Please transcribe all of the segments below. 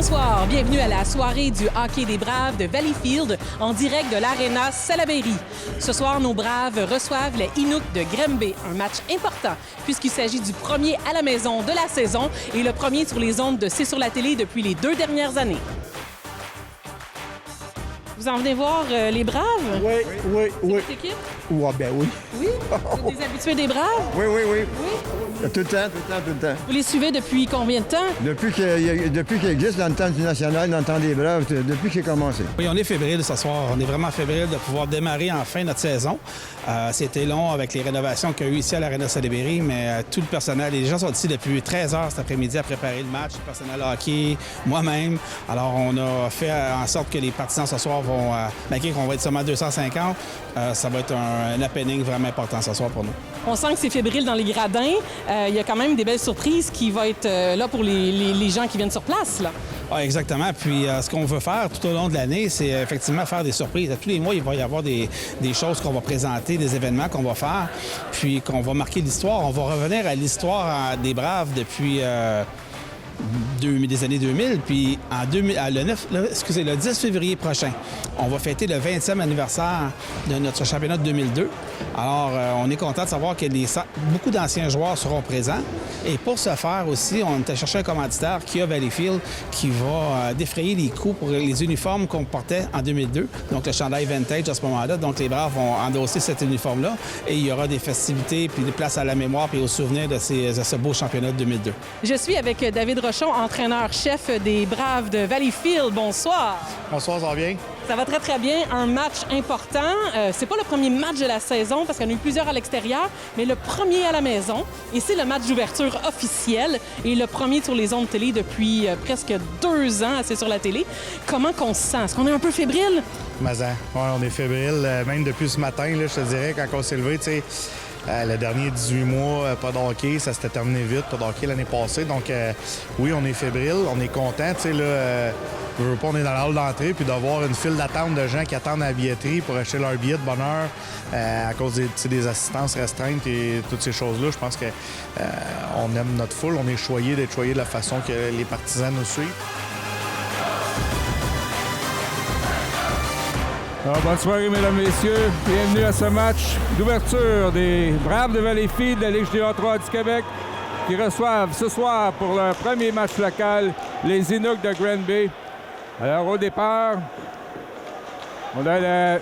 Bonsoir, bienvenue à la soirée du hockey des Braves de Valleyfield en direct de l'Arena Salaberry. Ce soir, nos Braves reçoivent les Inuks de Granby, un match important puisqu'il s'agit du premier à la maison de la saison et le premier sur les ondes de C'est sur la télé depuis les 2 dernières années. Vous en venez voir les Braves? Oui. Votre équipe? Ouais, ben oui. Oui? Vous êtes des habitués des Braves? Oui. Oui? Tout le temps. Vous les suivez depuis combien de temps? Depuis qu'il existe dans le temps du National, dans le temps des Braves, depuis qu'il a commencé. Oui, on est fébrile ce soir. On est vraiment fébrile de pouvoir démarrer enfin notre saison. C'était long avec les rénovations qu'il y a eu ici à l'Arena Salaberry, mais tout le personnel, les gens sont ici depuis 13 heures cet après-midi à préparer le match, le personnel hockey, moi-même. Alors, on a fait en sorte que les partisans ce soir vont, malgré qu'on va être seulement 250, ça va être un happening vraiment important ce soir pour nous. On sent que c'est fébrile dans les gradins. Il y a quand même des belles surprises qui vont être là pour les gens qui viennent sur place, là. Ah, exactement. Puis ce qu'on veut faire tout au long de l'année, c'est effectivement faire des surprises. À tous les mois, il va y avoir des choses qu'on va présenter, des événements qu'on va faire, puis qu'on va marquer l'histoire. On va revenir à l'histoire des Braves depuis des années 2000. Puis le 10 février prochain, on va fêter le 20e anniversaire de notre championnat de 2002. Alors, on est content de savoir que beaucoup d'anciens joueurs seront présents. Et pour ce faire aussi, on est allé chercher un commanditaire, Kia Valleyfield, qui va défrayer les coûts pour les uniformes qu'on portait en 2002. Donc, le chandail vintage à ce moment-là. Donc, les Braves vont endosser cet uniforme-là. Et il y aura des festivités, puis des places à la mémoire, puis au souvenir de ce beau championnat de 2002. Je suis avec David Rochon, entraîneur-chef des Braves de Valleyfield. Bonsoir. Bonsoir, ça va bien? Ça va très, très bien. Un match important. C'est pas le premier match de la saison parce qu'il y en a eu plusieurs à l'extérieur, mais le premier à la maison. Et c'est le match d'ouverture officiel et le premier sur les ondes télé depuis presque 2 ans, c'est sur la télé. Comment qu'on se sent? Est-ce qu'on est un peu fébrile? Mazan, ouais, on est fébrile. Même depuis ce matin, là, je te dirais, quand on s'est levé, tu sais, le dernier 18 mois, pas de hockey, ça s'était terminé vite, pas de hockey l'année passée. Donc, oui, on est fébrile, on est content. Tu sais, là, je veux pas, on est dans la hall d'entrée, puis d'avoir une file d'attente de gens qui attendent à la billetterie pour acheter leur billet de bonne heure à cause des assistances restreintes et toutes ces choses-là. Je pense qu'on aime notre foule, on est choyé d'être choyé de la façon que les partisans nous suivent. Alors, bonne soirée, mesdames et messieurs. Bienvenue à ce match d'ouverture des Braves de Valleyfield de la Ligue junior 3 du Québec qui reçoivent ce soir pour leur premier match local les Inuks de Granby. Alors, au départ, on a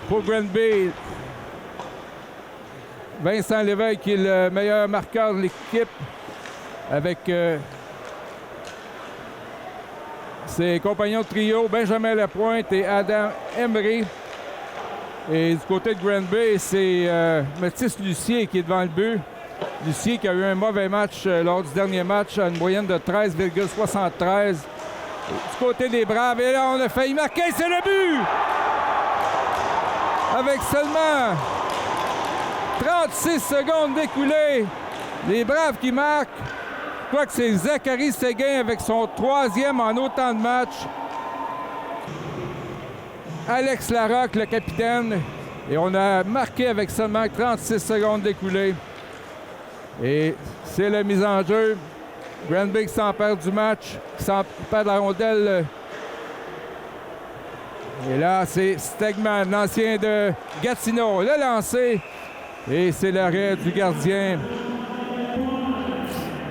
pour Granby, Vincent Lévesque qui est le meilleur marqueur de l'équipe avec ses compagnons de trio, Benjamin Lapointe et Adam Emery. Et du côté de Granby, c'est Mathis Lucier qui est devant le but. Lucier qui a eu un mauvais match lors du dernier match à une moyenne de 13,73. Du côté des Braves, et là, on a failli marquer, c'est le but! Avec seulement 36 secondes d'écoulées, les Braves qui marquent. Je crois que c'est Zachary Séguin avec son 3e en autant de matchs. Alex Larocque, le capitaine. Et on a marqué avec seulement 36 secondes d'écoulées. Et c'est la mise en jeu. Granby qui s'empare du match, qui s'empare de la rondelle. Et là, c'est Stegman, l'ancien de Gatineau. Le lancé. Et c'est l'arrêt du gardien.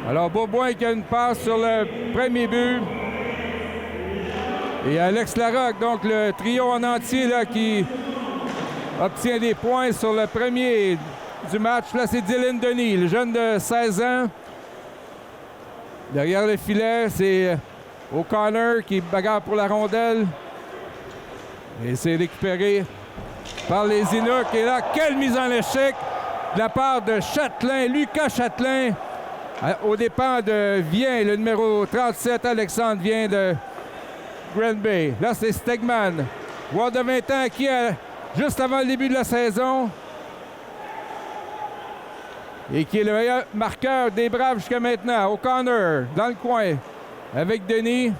Alors, Beaubois qui a une passe sur le premier but. Et Alex Larocque, donc le trio en entier là, qui obtient des points sur le premier du match. Là, c'est Dylan Denis, le jeune de 16 ans. Derrière le filet, c'est O'Connor qui bagarre pour la rondelle. Et c'est récupéré par les Inuks. Et là, quelle mise en échec de la part de Châtelain, Lucas Châtelain. Au départ de Vien, le numéro 37, Alexandre Vien de Granby. Là, c'est Stegman, joueur de 20 ans qui est juste avant le début de la saison et qui est le meilleur marqueur des Braves jusqu'à maintenant. O'Connor dans le coin avec Denis.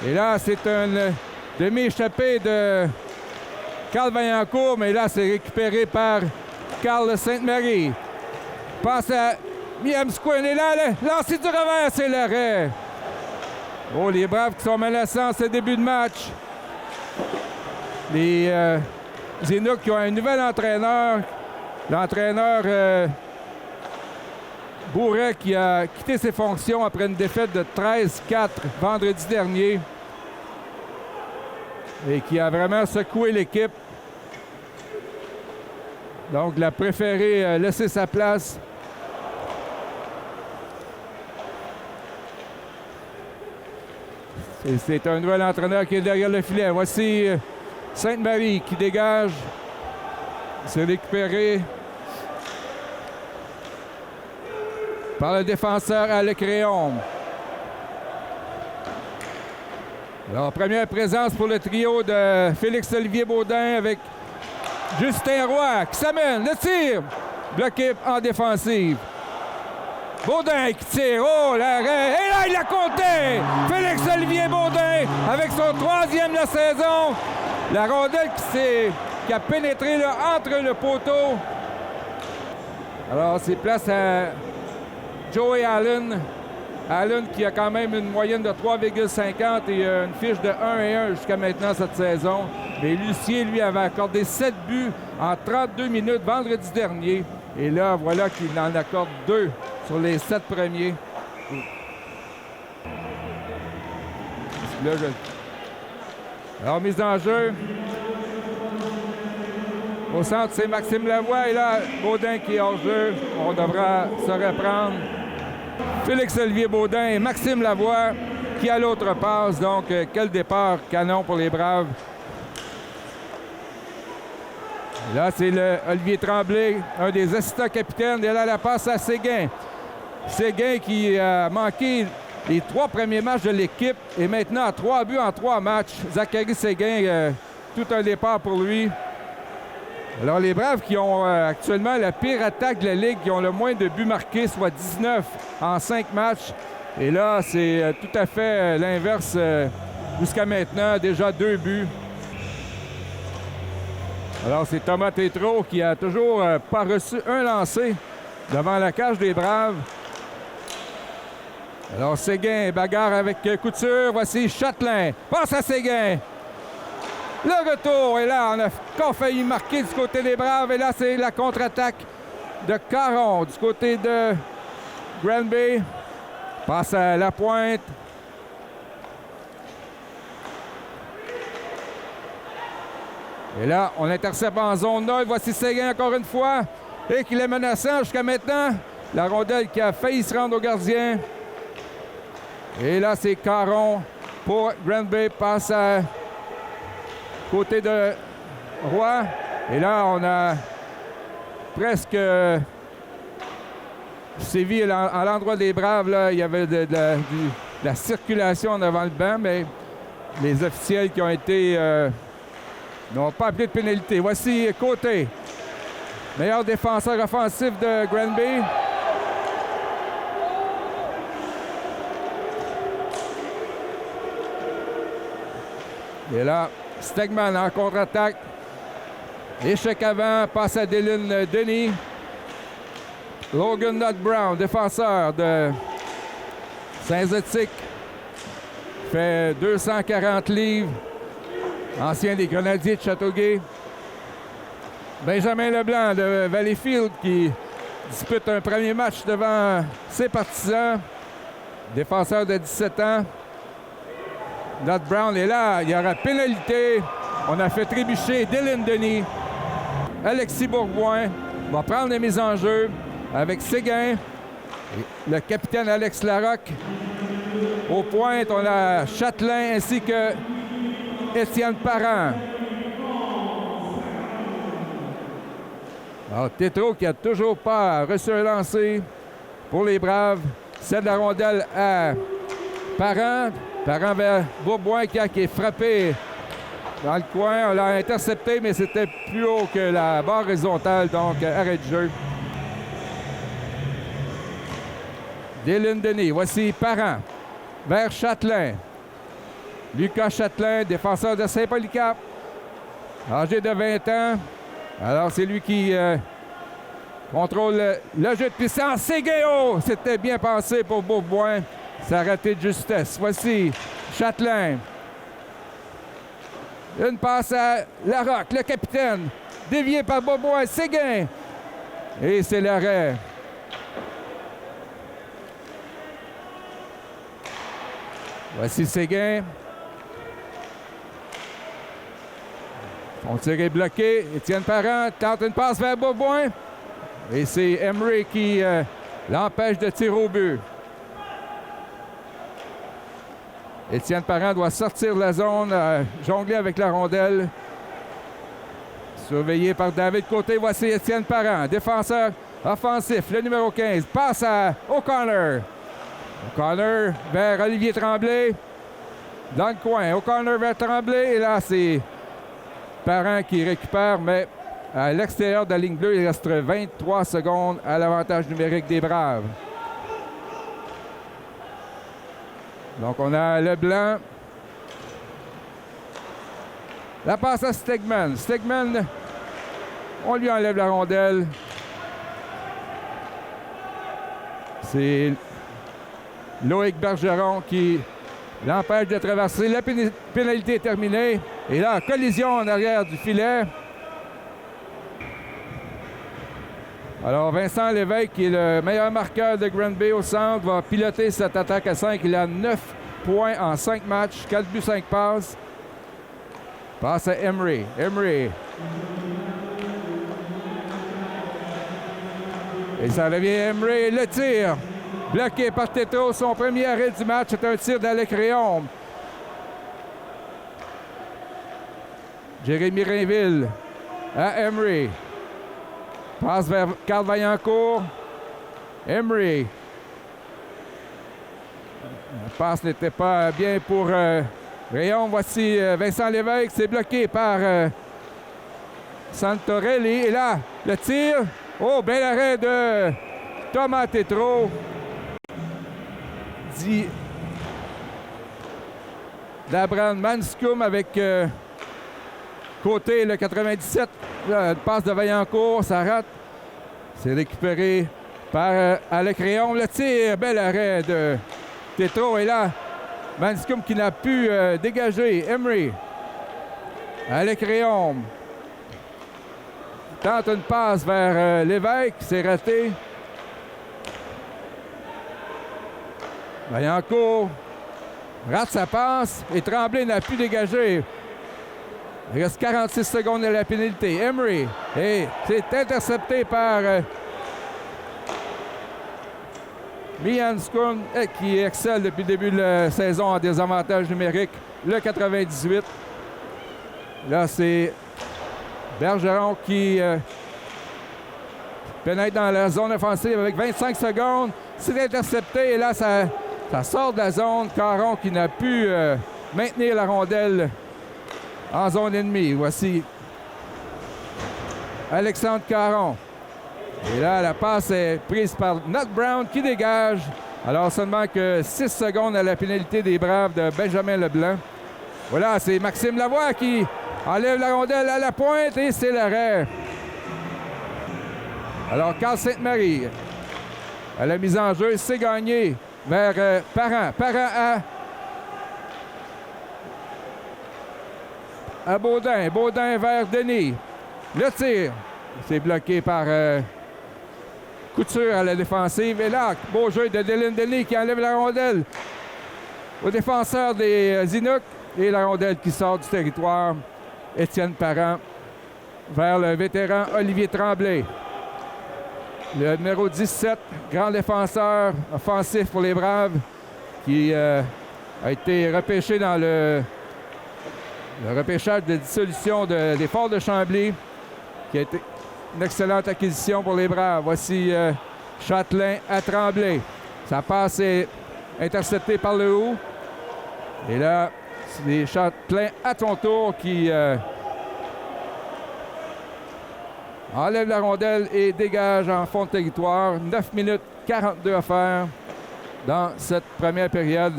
Et là, c'est un demi-échappé de Carl Vaillancourt, mais là, c'est récupéré par Carl Sainte-Marie. Passe à Miam Squin. Et là, lancé du revers, c'est l'arrêt. Oh, les Braves qui sont menaçants en ce début de match. Les Inuks qui ont un nouvel entraîneur. L'entraîneur Bourret qui a quitté ses fonctions après une défaite de 13-4 vendredi dernier et qui a vraiment secoué l'équipe. Donc, il a préféré laisser sa place. C'est un nouvel entraîneur qui est derrière le filet. Voici Sainte-Marie qui dégage. C'est récupéré par le défenseur Alec Réaume. Alors, première présence pour le trio de Félix-Olivier Baudin avec Justin Roy qui s'amène. Le tir bloqué en défensive. Baudin qui tire. Oh, l'arrêt. Et là, il a compté! Félix-Olivier Baudin avec son 3e de la saison. La rondelle qui a pénétré là, entre le poteau. Alors, c'est place à Joey Allen. Allen qui a quand même une moyenne de 3,50 et une fiche de 1-1 jusqu'à maintenant cette saison. Mais Lucien, lui, avait accordé 7 buts en 32 minutes vendredi dernier. Et là, voilà qu'il en accorde 2 sur les 7 premiers. Là, Alors, mise en jeu. Au centre, c'est Maxime Lavoie. Et là, Baudin qui est hors jeu. On devra se reprendre. Félix-Olivier Baudin et Maxime Lavoie qui a l'autre passe. Donc, quel départ canon pour les Braves. Là, c'est Olivier Tremblay, un des assistants capitaines. Et là, la passe à Séguin. Séguin qui a manqué les 3 premiers matchs de l'équipe et maintenant à 3 buts en 3 matchs. Zachary Séguin, tout un départ pour lui. Alors, les Braves qui ont actuellement la pire attaque de la Ligue, qui ont le moins de buts marqués, soit 19 en 5 matchs. Et là, c'est tout à fait l'inverse jusqu'à maintenant. Déjà 2 buts. Alors, c'est Thomas Tétrault qui a toujours pas reçu un lancer devant la cage des Braves. Alors, Séguin, bagarre avec Couture. Voici Châtelain. Passe à Séguin. Le retour. Et là, on a encore failli marquer du côté des Braves. Et là, c'est la contre-attaque de Caron du côté de Granby. Passe à Lapointe. Et là, on intercepte en zone 9. Voici Séguin encore une fois. Et qu'il est menaçant jusqu'à maintenant. La rondelle qui a failli se rendre au gardien. Et là, c'est Caron pour Granby. Passe à côté de Roy. Et là, on a presque sévi à l'endroit des Braves. Là, il y avait de la circulation devant le banc, mais les officiels qui ont été n'ont pas appelé de pénalité. Voici Côté, meilleur défenseur offensif de Granby. Et là, Stegman en contre-attaque. Échec avant, passe à Dylan Denis. Logan Nutt Brown, défenseur de Saint-Zotique, fait 240 livres. Ancien des Grenadiers de Châteauguay. Benjamin Leblanc de Valleyfield qui dispute un premier match devant ses partisans. Défenseur de 17 ans. Nutt Brown est là. Il y aura pénalité. On a fait trébucher Dylan Denis. Alexis Bourgoin va prendre les mises en jeu avec Séguin. Le capitaine Alex Larocque. Au point, on a Châtelain ainsi que Étienne Parent. Alors, Tétrault qui a toujours pas reçu un lancer pour les Braves. C'est de la rondelle à Parent. Parent vers Bourgoin qui est frappé dans le coin. On l'a intercepté, mais c'était plus haut que la barre horizontale, donc arrêt de jeu. Dylan Denis. Voici Parent vers Châtelain. Lucas Châtelain, défenseur de Saint-Polycarpe, âgé de 20 ans. Alors, c'est lui qui contrôle le jeu de puissance. Séguin, c'était bien pensé pour Bourgoin. Ça a raté de justesse. Voici Chatelain. Une passe à Larocque, le capitaine. Dévié par Beaubois, Séguin. Et c'est l'arrêt. Voici Séguin. Son tir est bloqué. Étienne Parent tente une passe vers Beaubois. Et c'est Emery qui l'empêche de tirer au but. Étienne Parent doit sortir de la zone, jongler avec la rondelle. Surveillé par David Côté. Voici Étienne Parent, défenseur offensif, le numéro 15. Passe à O'Connor. O'Connor vers Olivier Tremblay. Dans le coin. O'Connor vers Tremblay. Et là, c'est Parent qui récupère, mais à l'extérieur de la ligne bleue, il reste 23 secondes à l'avantage numérique des Braves. Donc, on a Leblanc. La passe à Stegman. Stegman, on lui enlève la rondelle. C'est Loïc Bergeron qui l'empêche de traverser. La pénalité est terminée. Et là, collision en arrière du filet. Alors, Vincent Lévesque, qui est le meilleur marqueur de Granby au centre, va piloter cette attaque à 5. Il a 9 points en 5 matchs, 4 buts, 5 passes. Passe à Emery. Emery. Et ça revient Emery. Le tir. Bloqué par Tétro. Son premier arrêt du match. C'est un tir d'Alec Réaume. Jérémy Rainville à Emery. Passe vers Carl Vaillancourt. Emery. La passe n'était pas bien pour Réaume. Voici Vincent Lévesque. C'est bloqué par Santorelli. Et là, le tir. Oh, bel arrêt de Thomas Tétro. Dit d'Abraham Manscombe avec Côté, le 97. Là, passe de Vaillancourt, ça rate. C'est récupéré par Alec Réaume. Le tir, bel arrêt de Tétro. Et là, Manscombe qui n'a pu dégager. Emery. Alec Réaume. Tente une passe vers Lévesque. C'est raté. Vaillancourt rate sa passe. Et Tremblay n'a pu dégager. Il reste 46 secondes de la pénalité. Emery. Et c'est intercepté par Mian Skun, qui excelle depuis le début de la saison en désavantage numérique. Le 98. Là, c'est Bergeron qui pénètre dans la zone offensive avec 25 secondes. C'est intercepté. Et là, ça sort de la zone. Caron qui n'a pu maintenir la rondelle en zone ennemie. Voici Alexandre Caron. Et là, la passe est prise par Nat Brown qui dégage. Alors seulement que 6 secondes à la pénalité des Braves de Benjamin Leblanc. Voilà, c'est Maxime Lavoie qui enlève la rondelle à la pointe et c'est l'arrêt. Alors Carl Sainte-Marie à la mise en jeu, c'est gagné vers Parent. Parent à Baudin. Baudin vers Denis. Le tir. C'est bloqué par Couture à la défensive. Et là, beau jeu de Dylan Denis qui enlève la rondelle au défenseur des Inuks. Et la rondelle qui sort du territoire. Étienne Parent vers le vétéran Olivier Tremblay. Le numéro 17, grand défenseur offensif pour les Braves, qui a été repêché dans le repêchage de dissolution des Forts de Chambly, qui a été une excellente acquisition pour les Braves. Voici Chatelain à Tremblay. Sa passe est interceptée par le haut. Et là, c'est Chatelain à son tour qui enlève la rondelle et dégage en fond de territoire. 9 minutes 42 à faire dans cette première période.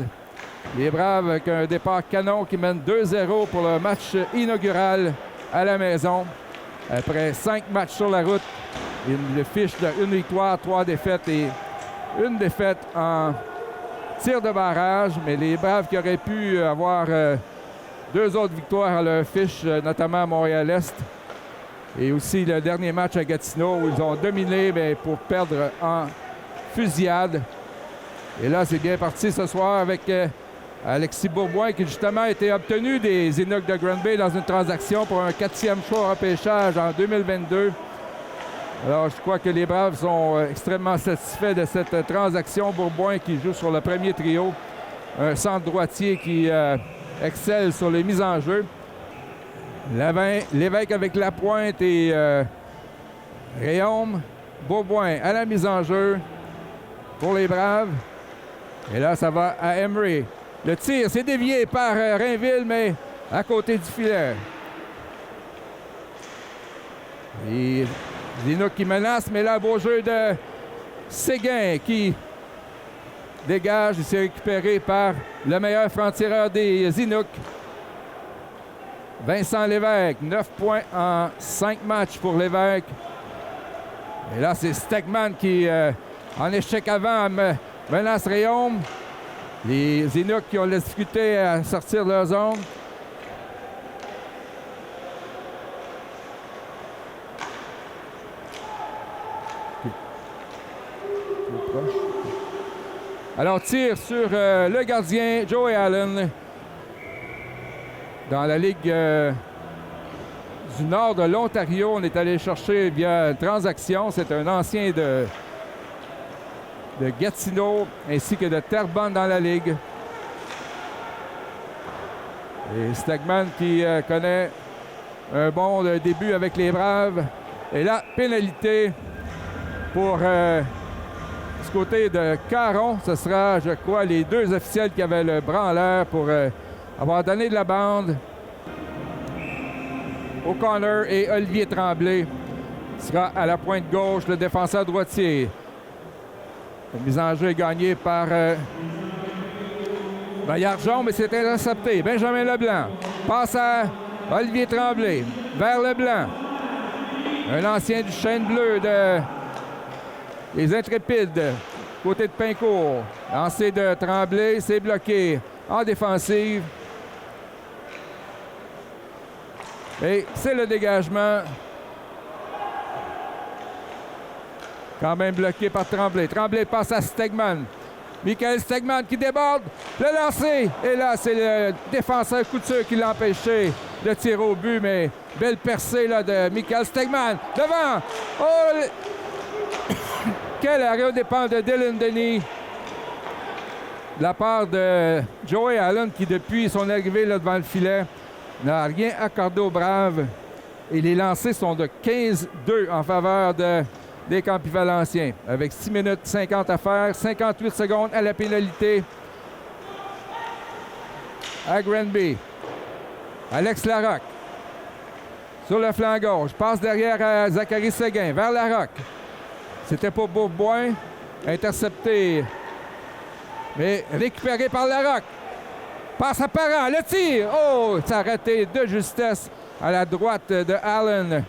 Les Braves avec un départ canon qui mène 2-0 pour le match inaugural à la maison. Après 5 matchs sur la route, une fiche de 1 victoire, 3 défaites et 1 défaite en tir de barrage, mais les Braves qui auraient pu avoir 2 autres victoires à leur fiche, notamment à Montréal-Est. Et aussi le dernier match à Gatineau où ils ont dominé mais pour perdre en fusillade. Et là, c'est bien parti ce soir avec Alexis Bourboin qui justement a été obtenu des Inuks de Granby dans une transaction pour un 4e choix au repêchage en 2022. Alors, je crois que les Braves sont extrêmement satisfaits de cette transaction. Bourboin qui joue sur le premier trio, un centre droitier qui excelle sur les mises en jeu. Lévesque avec la pointe et Réaume. Bourboin à la mise en jeu pour les Braves. Et là, ça va à Emery. Le tir, c'est dévié par Rainville, mais à côté du filet. Et Inuks qui menace, mais là, beau jeu de Séguin qui dégage. Il s'est récupéré par le meilleur franc-tireur des Inuks. Vincent Lévesque, 9 points en 5 matchs pour Lévesque. Et là, c'est Stegman qui, en échec avant, menace Réaume. Les Inuks qui ont la difficulté à sortir de leur zone. Alors, tir sur le gardien, Joey Allen. Dans la Ligue du nord de l'Ontario, on est allé chercher via transaction. C'est un ancien de Gatineau ainsi que de Terrebonne dans la Ligue. Et Stegman qui connaît un bon début avec les Braves. Et là, pénalité pour du côté de Caron. Ce sera, je crois, les 2 officiels qui avaient le bras en l'air pour avoir donné de la bande. O'Connor et Olivier Tremblay sera à la pointe gauche, le défenseur droitier. La mise en jeu est gagnée par Maillargeon, mais c'est intercepté. Benjamin Leblanc passe à Olivier Tremblay vers Leblanc. Un ancien du Chêne Bleu des Intrépides, côté de Pincourt. Lancé de Tremblay, c'est bloqué en défensive. Et c'est le dégagement. Quand même bloqué par Tremblay. Tremblay passe à Stegman. Michael Stegman qui déborde. Le lancer. Et là, c'est le défenseur Couture qui l'a empêché de tirer au but. Mais belle percée là, de Michael Stegman. Devant. Oh! Quel arrêt au dépend de Dylan Denis. De la part de Joey Allen qui, depuis son arrivée là, devant le filet, n'a rien accordé aux Braves. Et les lancers sont de 15-2 en faveur des Campis Valenciens. Avec 6 minutes 50 à faire, 58 secondes à la pénalité. À Granby. Alex Larocque. Sur le flanc gauche. Passe derrière à Zachary Séguin. Vers Larocque. C'était pour Bourboin. Intercepté. Mais récupéré par Larocque. Passe à Parent. Le tir. Oh! C'est arrêté de justesse à la droite de Allen.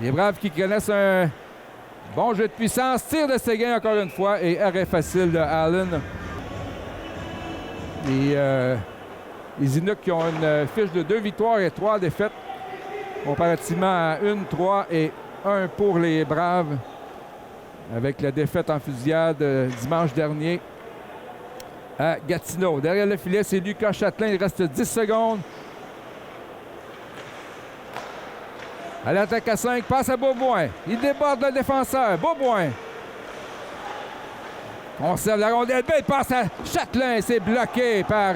Les Braves qui connaissent un bon jeu de puissance. Tir de Séguin encore une fois et arrêt facile de Allen. Et les Inuks qui ont une fiche de 2 victoires et 3 défaites comparativement à 1, 3 et 1 pour les Braves avec la défaite en fusillade dimanche dernier à Gatineau. Derrière le filet, c'est Lucas Châtelain. Il reste 10 secondes. À l'attaque à 5, passe à Bourboin. Il déborde le défenseur. Bourboin. Conserve la rondelle. Belle passe à Châtelain. C'est bloqué par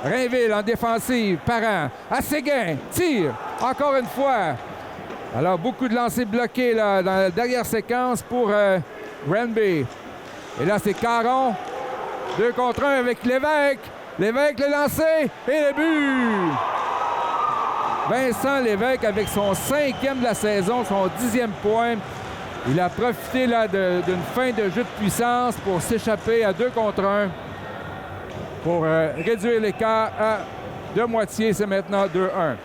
Rainville en défensive. Parent à Séguin. Tire. Encore une fois. Alors, beaucoup de lancers bloqués là, dans la dernière séquence pour Granby. Et là, c'est Caron. 2 contre 1 avec Lévesque. Lévesque le lancé. Et le but! Vincent Lévesque avec son 5e de la saison, son 10e point. Il a profité là d'une fin de jeu de puissance pour s'échapper à 2 contre 1 pour réduire l'écart à de moitié. C'est maintenant 2-1.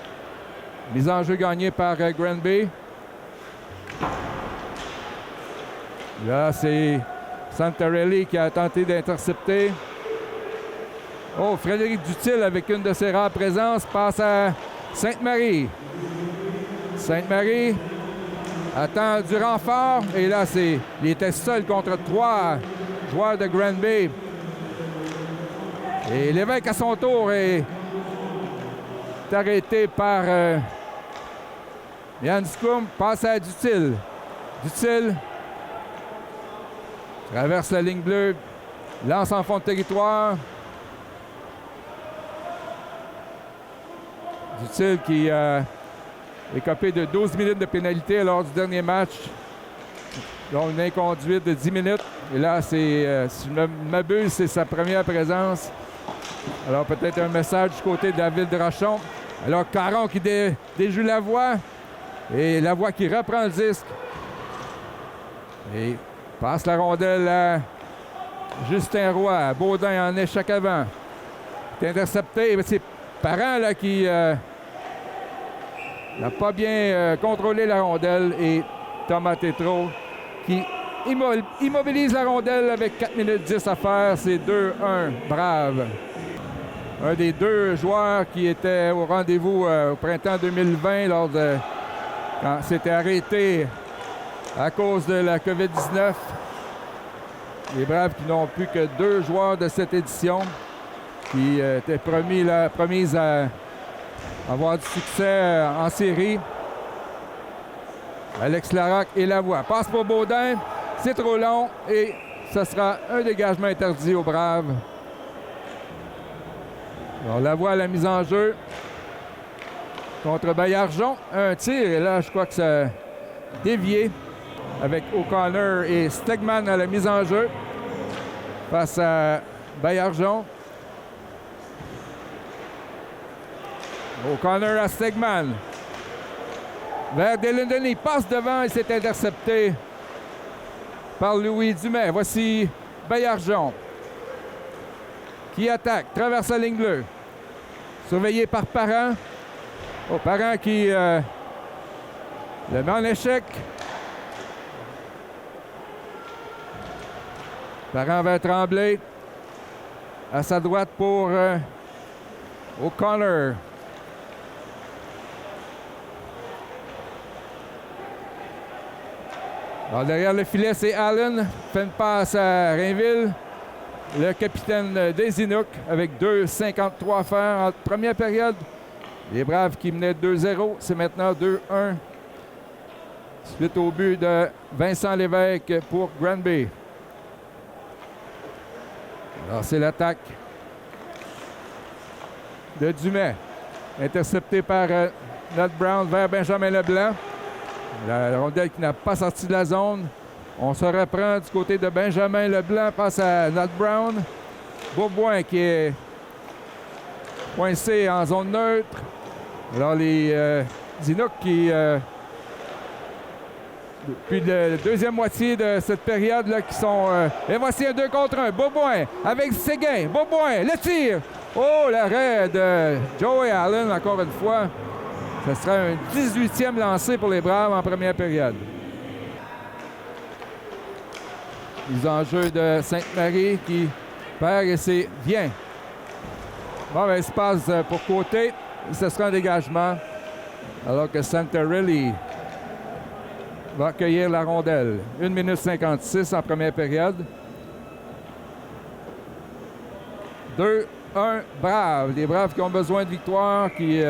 Mise en jeu gagnée par Granby. Là, c'est Santarelli qui a tenté d'intercepter. Oh, Frédéric Dutil avec une de ses rares présences passe à Sainte-Marie. Sainte-Marie attend du renfort. Et là, il était seul contre 3 joueurs de Granby. Et l'évêque à son tour est arrêté par Yann Scoum. Passe à Dutil. Dutil traverse la ligne bleue. Lance en fond de territoire. Dutil qui a écopé de 12 minutes de pénalité lors du dernier match. Dont une inconduite de 10 minutes. Et là, si je ne m'abuse, c'est sa première présence. Alors peut-être un message du côté de la ville de Rochon. Alors Caron qui déjoue Lavoie. Et Lavoie qui reprend le disque. Et passe la rondelle à Justin Roy. Baudin en échec avant. C'est intercepté. C'est Parent là, qui n'a pas bien contrôlé la rondelle. Et Thomas Tétrault qui immobilise la rondelle avec 4 minutes 10 à faire. C'est 2-1. Brave. Un des 2 joueurs qui était au rendez-vous au printemps 2020 quand c'était arrêté à cause de la COVID-19. Les Braves qui n'ont plus que 2 joueurs de cette édition qui étaient promis à avoir du succès en série. Alex Larocque et Lavoie. Passe pour Baudin. C'est trop long et ce sera un dégagement interdit aux Braves. Alors Lavoie à la mise en jeu contre Baillargeon. Un tir et là, je crois que ça a dévié avec O'Connor et Stegman à la mise en jeu face à Baillargeon. O'Connor à Stegman. Vers Dylan Denis. Passe devant et c'est intercepté par Louis Dumais. Voici Baillargeon qui attaque, traverse la ligne bleue. Surveillé par Parent. Oh, Parent qui le met en échec. Parent vers Tremblay. À sa droite pour O'Connor. Alors, derrière le filet, c'est Allen. Fait une passe à Rainville. Le capitaine des Inuks avec 2,53 à faire en première période. Les Braves qui menaient 2-0. C'est maintenant 2-1. Suite au but de Vincent Lévesque pour Granby. Alors, c'est l'attaque de Dumais. Intercepté par Ned Brown vers Benjamin Leblanc. La rondelle qui n'a pas sorti de la zone. On se reprend du côté de Benjamin Leblanc, passe à Ned Brown. Beauboin qui est coincé en zone neutre. Alors les Inuks qui, depuis la deuxième moitié de cette période-là, qui sont... et voici un 2 contre 1. Beauboin avec Séguin. Beauboin, le tir. Oh, l'arrêt de Joey Allen, encore une fois. Ce sera un 18e lancé pour les Braves en première période. Mise en jeu de Sainte-Marie qui perd et c'est bien. Bon, ben, espace pour côté. Ce sera un dégagement. Alors que Santarelli va accueillir la rondelle. 1 minute 56 en première période. 2-1 Braves. Les Braves qui ont besoin de victoire, qui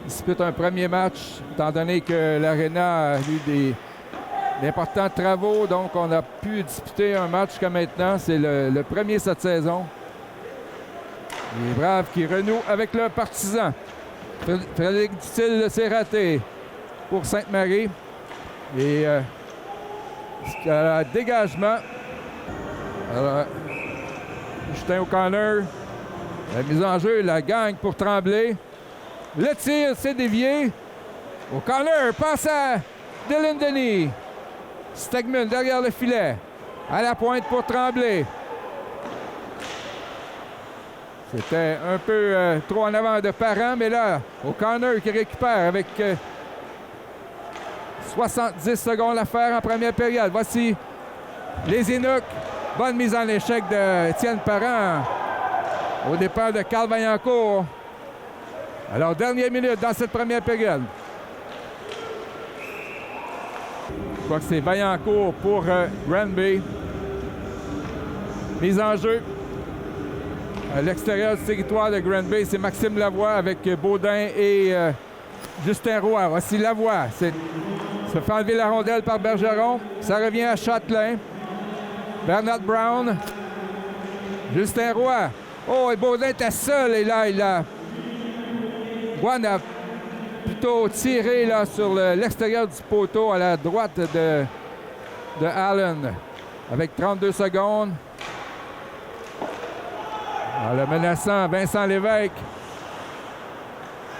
disputent un premier match, étant donné que l'Arena a eu d'importants travaux. Donc, on a pu disputer un match jusqu'à maintenant. C'est le premier cette saison. Les Braves qui renouent avec leurs partisans. Frédéric Dutil s'est raté pour Sainte-Marie. Et dégagement. Alors, Justin O'Connor. La mise en jeu, la gagne pour Tremblay. Le tir, c'est dévié. O'Connor passe à Dylan Denis. Stegman derrière le filet. À la pointe pour Tremblay. C'était un peu trop en avant de Parent, mais là, O'Connor qui récupère avec 70 secondes à faire en première période. Voici Les Inuks. Bonne mise en échec de Étienne Parent au départ de Carl Vaillancourt. Alors, dernière minute dans cette première période. Je crois que c'est Vaillancourt pour Granby. Mise en jeu. À l'extérieur du territoire de Granby, c'est Maxime Lavoie avec Baudin et Justin Roy. Voici Lavoie. Se fait enlever la rondelle par Bergeron. Ça revient à Châtelain. Bernard Brown. Justin Roy. Oh, et Baudin était seul. Et là, Juan a plutôt tiré là, sur l'extérieur du poteau à la droite de Allen. Avec 32 secondes. Le menaçant Vincent Lévesque.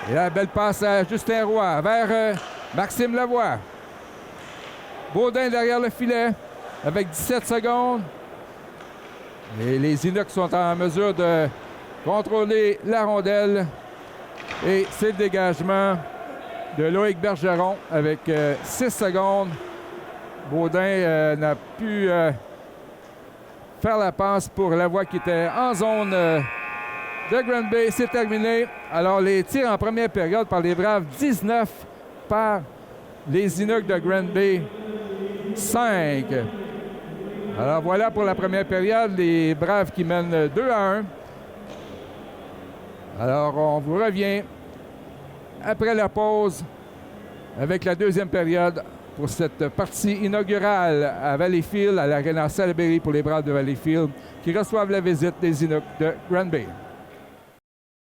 Et la belle passe à Justin Roy vers Maxime Lavoie. Baudin derrière le filet avec 17 secondes. Et les Inuks sont en mesure de contrôler la rondelle. Et c'est le dégagement de Loïc Bergeron avec 6 secondes. Baudin n'a pu faire la passe pour Lavoie qui était en zone de Granby. C'est terminé. Alors, les tirs en première période par les Braves, 19 par les Inuks de Granby, 5. Alors, voilà pour la première période, les Braves qui mènent 2-1. Alors, on vous revient après la pause avec la deuxième période pour cette partie inaugurale à Valleyfield, à l'Arena Salaberry pour les Braves de Valleyfield, qui reçoivent la visite des Inuks de Granby.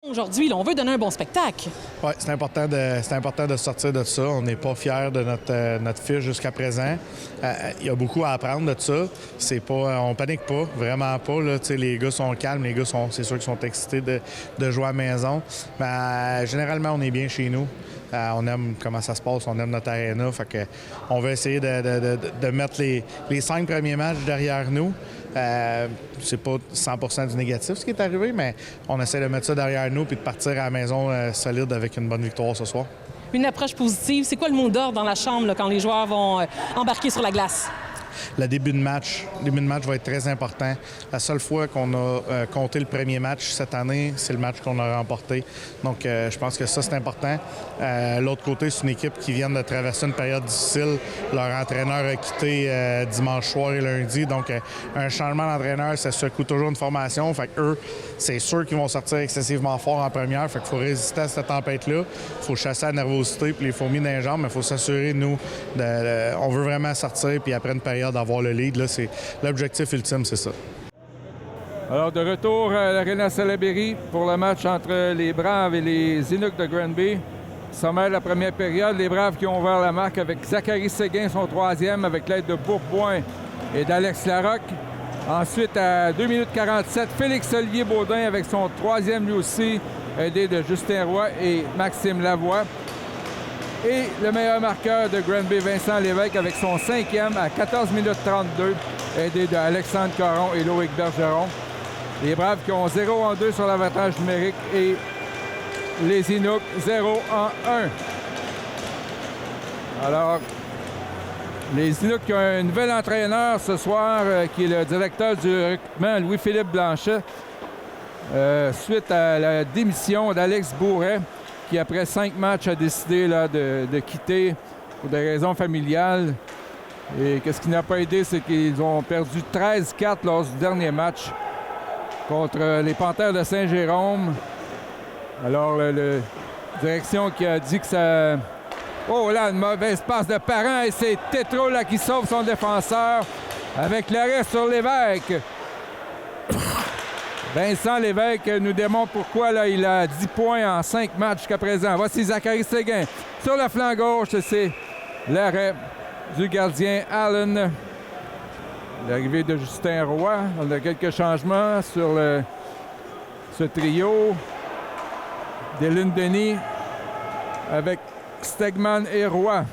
Aujourd'hui, là, on veut donner un bon spectacle. Oui, c'est important de sortir de ça. On n'est pas fiers de notre fiche jusqu'à présent. Il y a beaucoup à apprendre de ça. On panique pas, vraiment pas. Là. Les gars sont calmes, les gars c'est sûr qu'ils sont excités de jouer à la maison. Mais généralement, on est bien chez nous. On aime comment ça se passe, on aime notre aréna. Fait que on va essayer de mettre les 5 premiers matchs derrière nous. C'est pas 100% du négatif ce qui est arrivé, mais on essaie de mettre ça derrière nous puis de partir à la maison solide avec une bonne victoire ce soir. Une approche positive, c'est quoi le mot d'ordre dans la chambre là, quand les joueurs vont embarquer sur la glace? Le début de match va être très important. La seule fois qu'on a compté le premier match cette année, c'est le match qu'on a remporté. Donc, je pense que ça, c'est important. L'autre côté, c'est une équipe qui vient de traverser une période difficile. Leur entraîneur a quitté dimanche soir et lundi. Donc, un changement d'entraîneur, ça secoue toujours une formation. Fait qu'eux, c'est sûr qu'ils vont sortir excessivement fort en première. Fait qu'il faut résister à cette tempête-là. Il faut chasser la nervosité puis les fourmis dans les jambes. Mais il faut s'assurer, nous, on veut vraiment sortir. Puis après une période, d'avoir le lead, là, c'est l'objectif ultime, c'est ça. Alors, de retour à l'Arena Salaberry pour le match entre les Braves et les Inuks de Granby. Sommaire de la première période, les Braves qui ont ouvert la marque avec Zachary Séguin, son troisième, avec l'aide de Bourboin et d'Alex Larocque. Ensuite, à 2 minutes 47, Félix-Olivier Baudin avec son troisième lui aussi, aidé de Justin Roy et Maxime Lavoie. Et le meilleur marqueur de Granby, Vincent Lévesque, avec son cinquième à 14 minutes 32, aidé de Alexandre Caron et Loïc Bergeron. Les Braves qui ont 0-2 sur l'avantage numérique et les Inuks 0-1. Alors, les Inuks qui ont un nouvel entraîneur ce soir, qui est le directeur du recrutement, Louis-Philippe Blanchet, suite à la démission d'Alex Bourret, qui, après 5 matchs, a décidé là, de quitter pour des raisons familiales. Et qu'est-ce qui n'a pas aidé, c'est qu'ils ont perdu 13-4 lors du dernier match contre les Panthères de Saint-Jérôme. Alors, la direction qui a dit que ça... Oh là, une mauvaise passe de Parent et c'est Tétro là qui sauve son défenseur avec l'arrêt sur Lévesque. Vincent Lévesque nous démontre pourquoi là, il a 10 points en 5 matchs jusqu'à présent. Voici Zachary Séguin sur le flanc gauche. C'est l'arrêt du gardien Allen. L'arrivée de Justin Roy. On a quelques changements sur ce trio. Dylan Denis avec Stegman et Roy,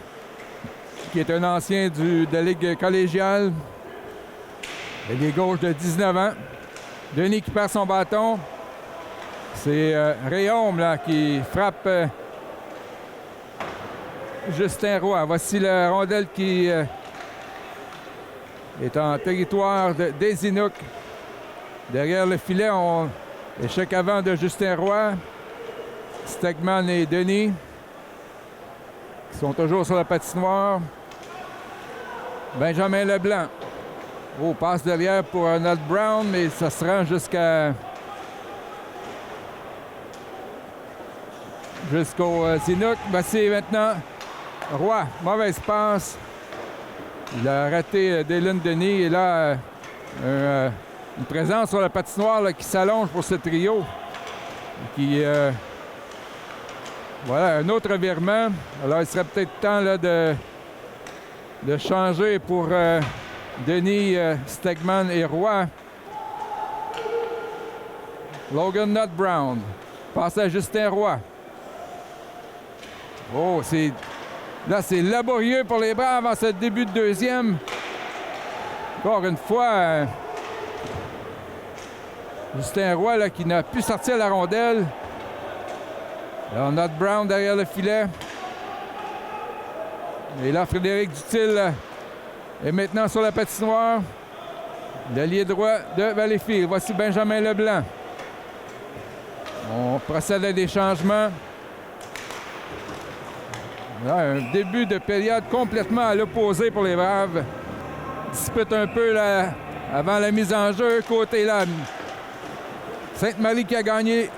qui est un ancien de la Ligue collégiale. Ailier gauche de 19 ans. Denis qui perd son bâton. C'est Réaume là, qui frappe Justin Roy. Voici la rondelle qui est en territoire des Inuks. Derrière le filet, échec avant de Justin Roy. Stegman et Denis qui sont toujours sur la patinoire. Benjamin Leblanc. Oh, passe derrière pour Arnold Brown, mais ça se rend jusqu'au Inuks. Voici maintenant Roy. Mauvaise passe. Il a raté Dylan Denis. Et là, une présence sur la patinoire là, qui s'allonge pour ce trio. Voilà, un autre revirement. Alors, il serait peut-être temps là, de changer pour Denis, Stegman et Roy. Logan Nutt Brown. Passe à Justin Roy. Oh, là, c'est laborieux pour les Braves en ce début de deuxième. Encore une fois, Justin Roy là, qui n'a pu sortir la rondelle. Alors, Nutt Brown derrière le filet. Et là, Frédéric Dutil est maintenant sur la patinoire. L'allié droit de Valleyfield. Voici Benjamin Leblanc. On procède à des changements. Là, un début de période complètement à l'opposé pour les Braves. Dispute un peu là, avant la mise en jeu. Côté là, Sainte-Marie qui a gagné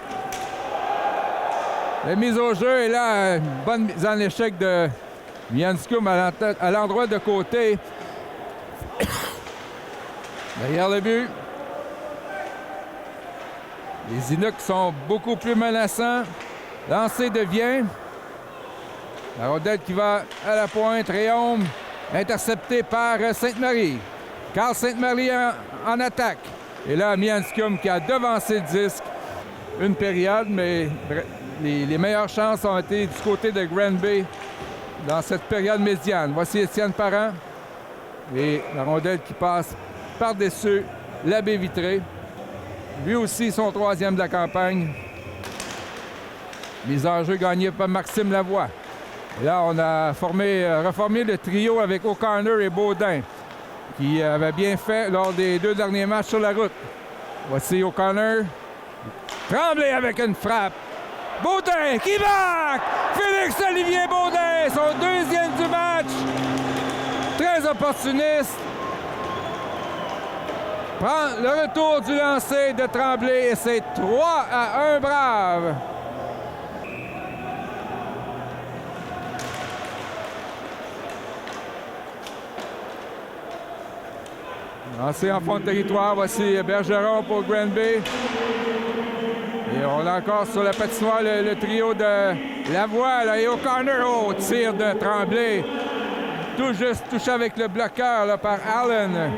la mise au jeu. Et là, une bonne mise en échec de Mianscum à l'endroit de côté. Derrière le but. Les Inuks sont beaucoup plus menaçants. Lancé devient. La rondelle qui va à la pointe. Réaume intercepté par Sainte-Marie. Carl Sainte-Marie en attaque. Et là, Mianscum qui a devancé le disque. Une période, mais les meilleures chances ont été du côté de Granby dans cette période médiane. Voici Étienne Parent. Et la rondelle qui passe par-dessus la baie vitrée. Lui aussi, son troisième de la campagne. Mise en jeu gagnée par Maxime Lavoie. Et là, on a reformé le trio avec O'Connor et Baudin, qui avait bien fait lors des 2 derniers matchs sur la route. Voici O'Connor. Tremblay avec une frappe. Baudin qui marque! Félix-Olivier Baudin, son deuxième du match. Très opportuniste. Prend le retour du lancer de Tremblay et c'est 3-1 Braves. Lancé en fond de territoire, voici Bergeron pour Granby. Et on a encore sur la patinoire le trio de Lavoie là, et O'Connor. Oh, tir de Tremblay. Tout juste touché avec le bloqueur là, par Allen.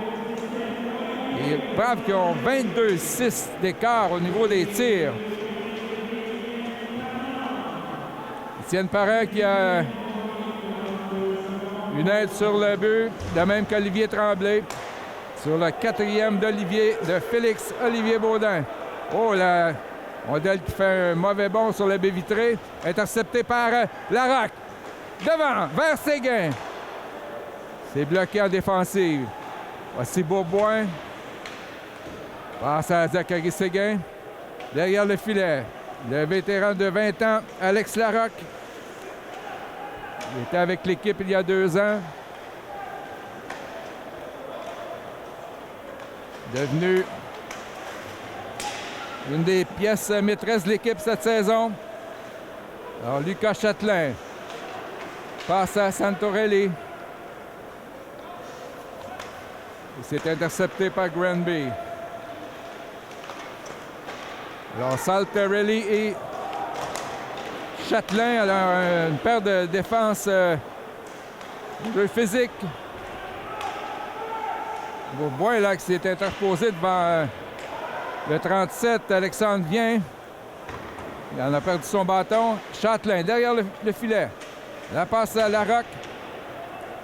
Les Braves qui ont 22-6 d'écart au niveau des tirs. Étienne Parent qui a une aide sur le but, de même qu'Olivier Tremblay. Sur le 4e de Félix-Olivier Baudin. Oh, la rondelle qui fait un mauvais bond sur la baie vitrée. Intercepté par Larocque. Devant, vers Séguin. C'est bloqué en défensive. Voici Beauboin. Passe à Zachary Séguin. Derrière le filet. Le vétéran de 20 ans, Alex Larocque. Il était avec l'équipe il y a 2 ans. Devenu une des pièces maîtresses de l'équipe cette saison. Alors, Lucas Châtelain passe à Santorelli. C'est intercepté par Granby. Alors, Saltarelli et Châtelain, alors une paire de défense de physique. Beaubois là qui s'est interposé devant le 37, Alexandre Vien. Il en a perdu son bâton. Châtelain derrière le filet. La passe à Larocque.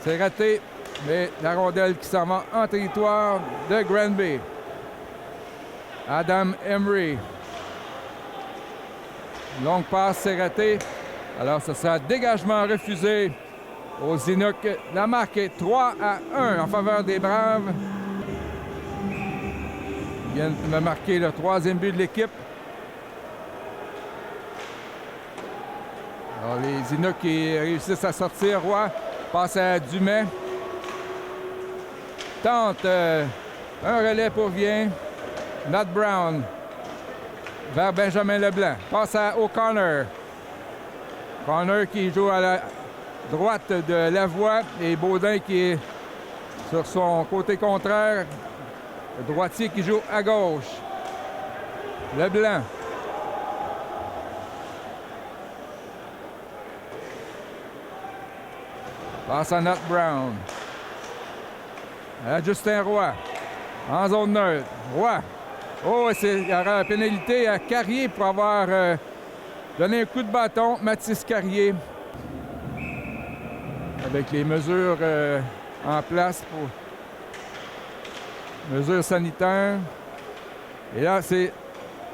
C'est raté, mais la rondelle qui s'en va en territoire de Granby. Adam Emery. Longue passe, c'est raté. Alors, ce sera dégagement refusé aux Inuks. La marque est 3-1 en faveur des Braves. Ils viennent de marquer le 3e but de l'équipe. Alors, les Inuks qui réussissent à sortir. Roy passe à Dumais. Tente un relais pour Vien. Nat Brown vers Benjamin Leblanc. Passe à O'Connor. O'Connor qui joue à la droite de Lavoie et Baudin qui est sur son côté contraire. Le droitier qui joue à gauche. Leblanc. Passe à Nat Brown. À Justin Roy. En zone neutre. Roy. Oh, il y aura une pénalité à Carrier pour avoir donné un coup de bâton. Mathis Carrier. Avec les mesures en place pour mesures sanitaires. Et là, c'est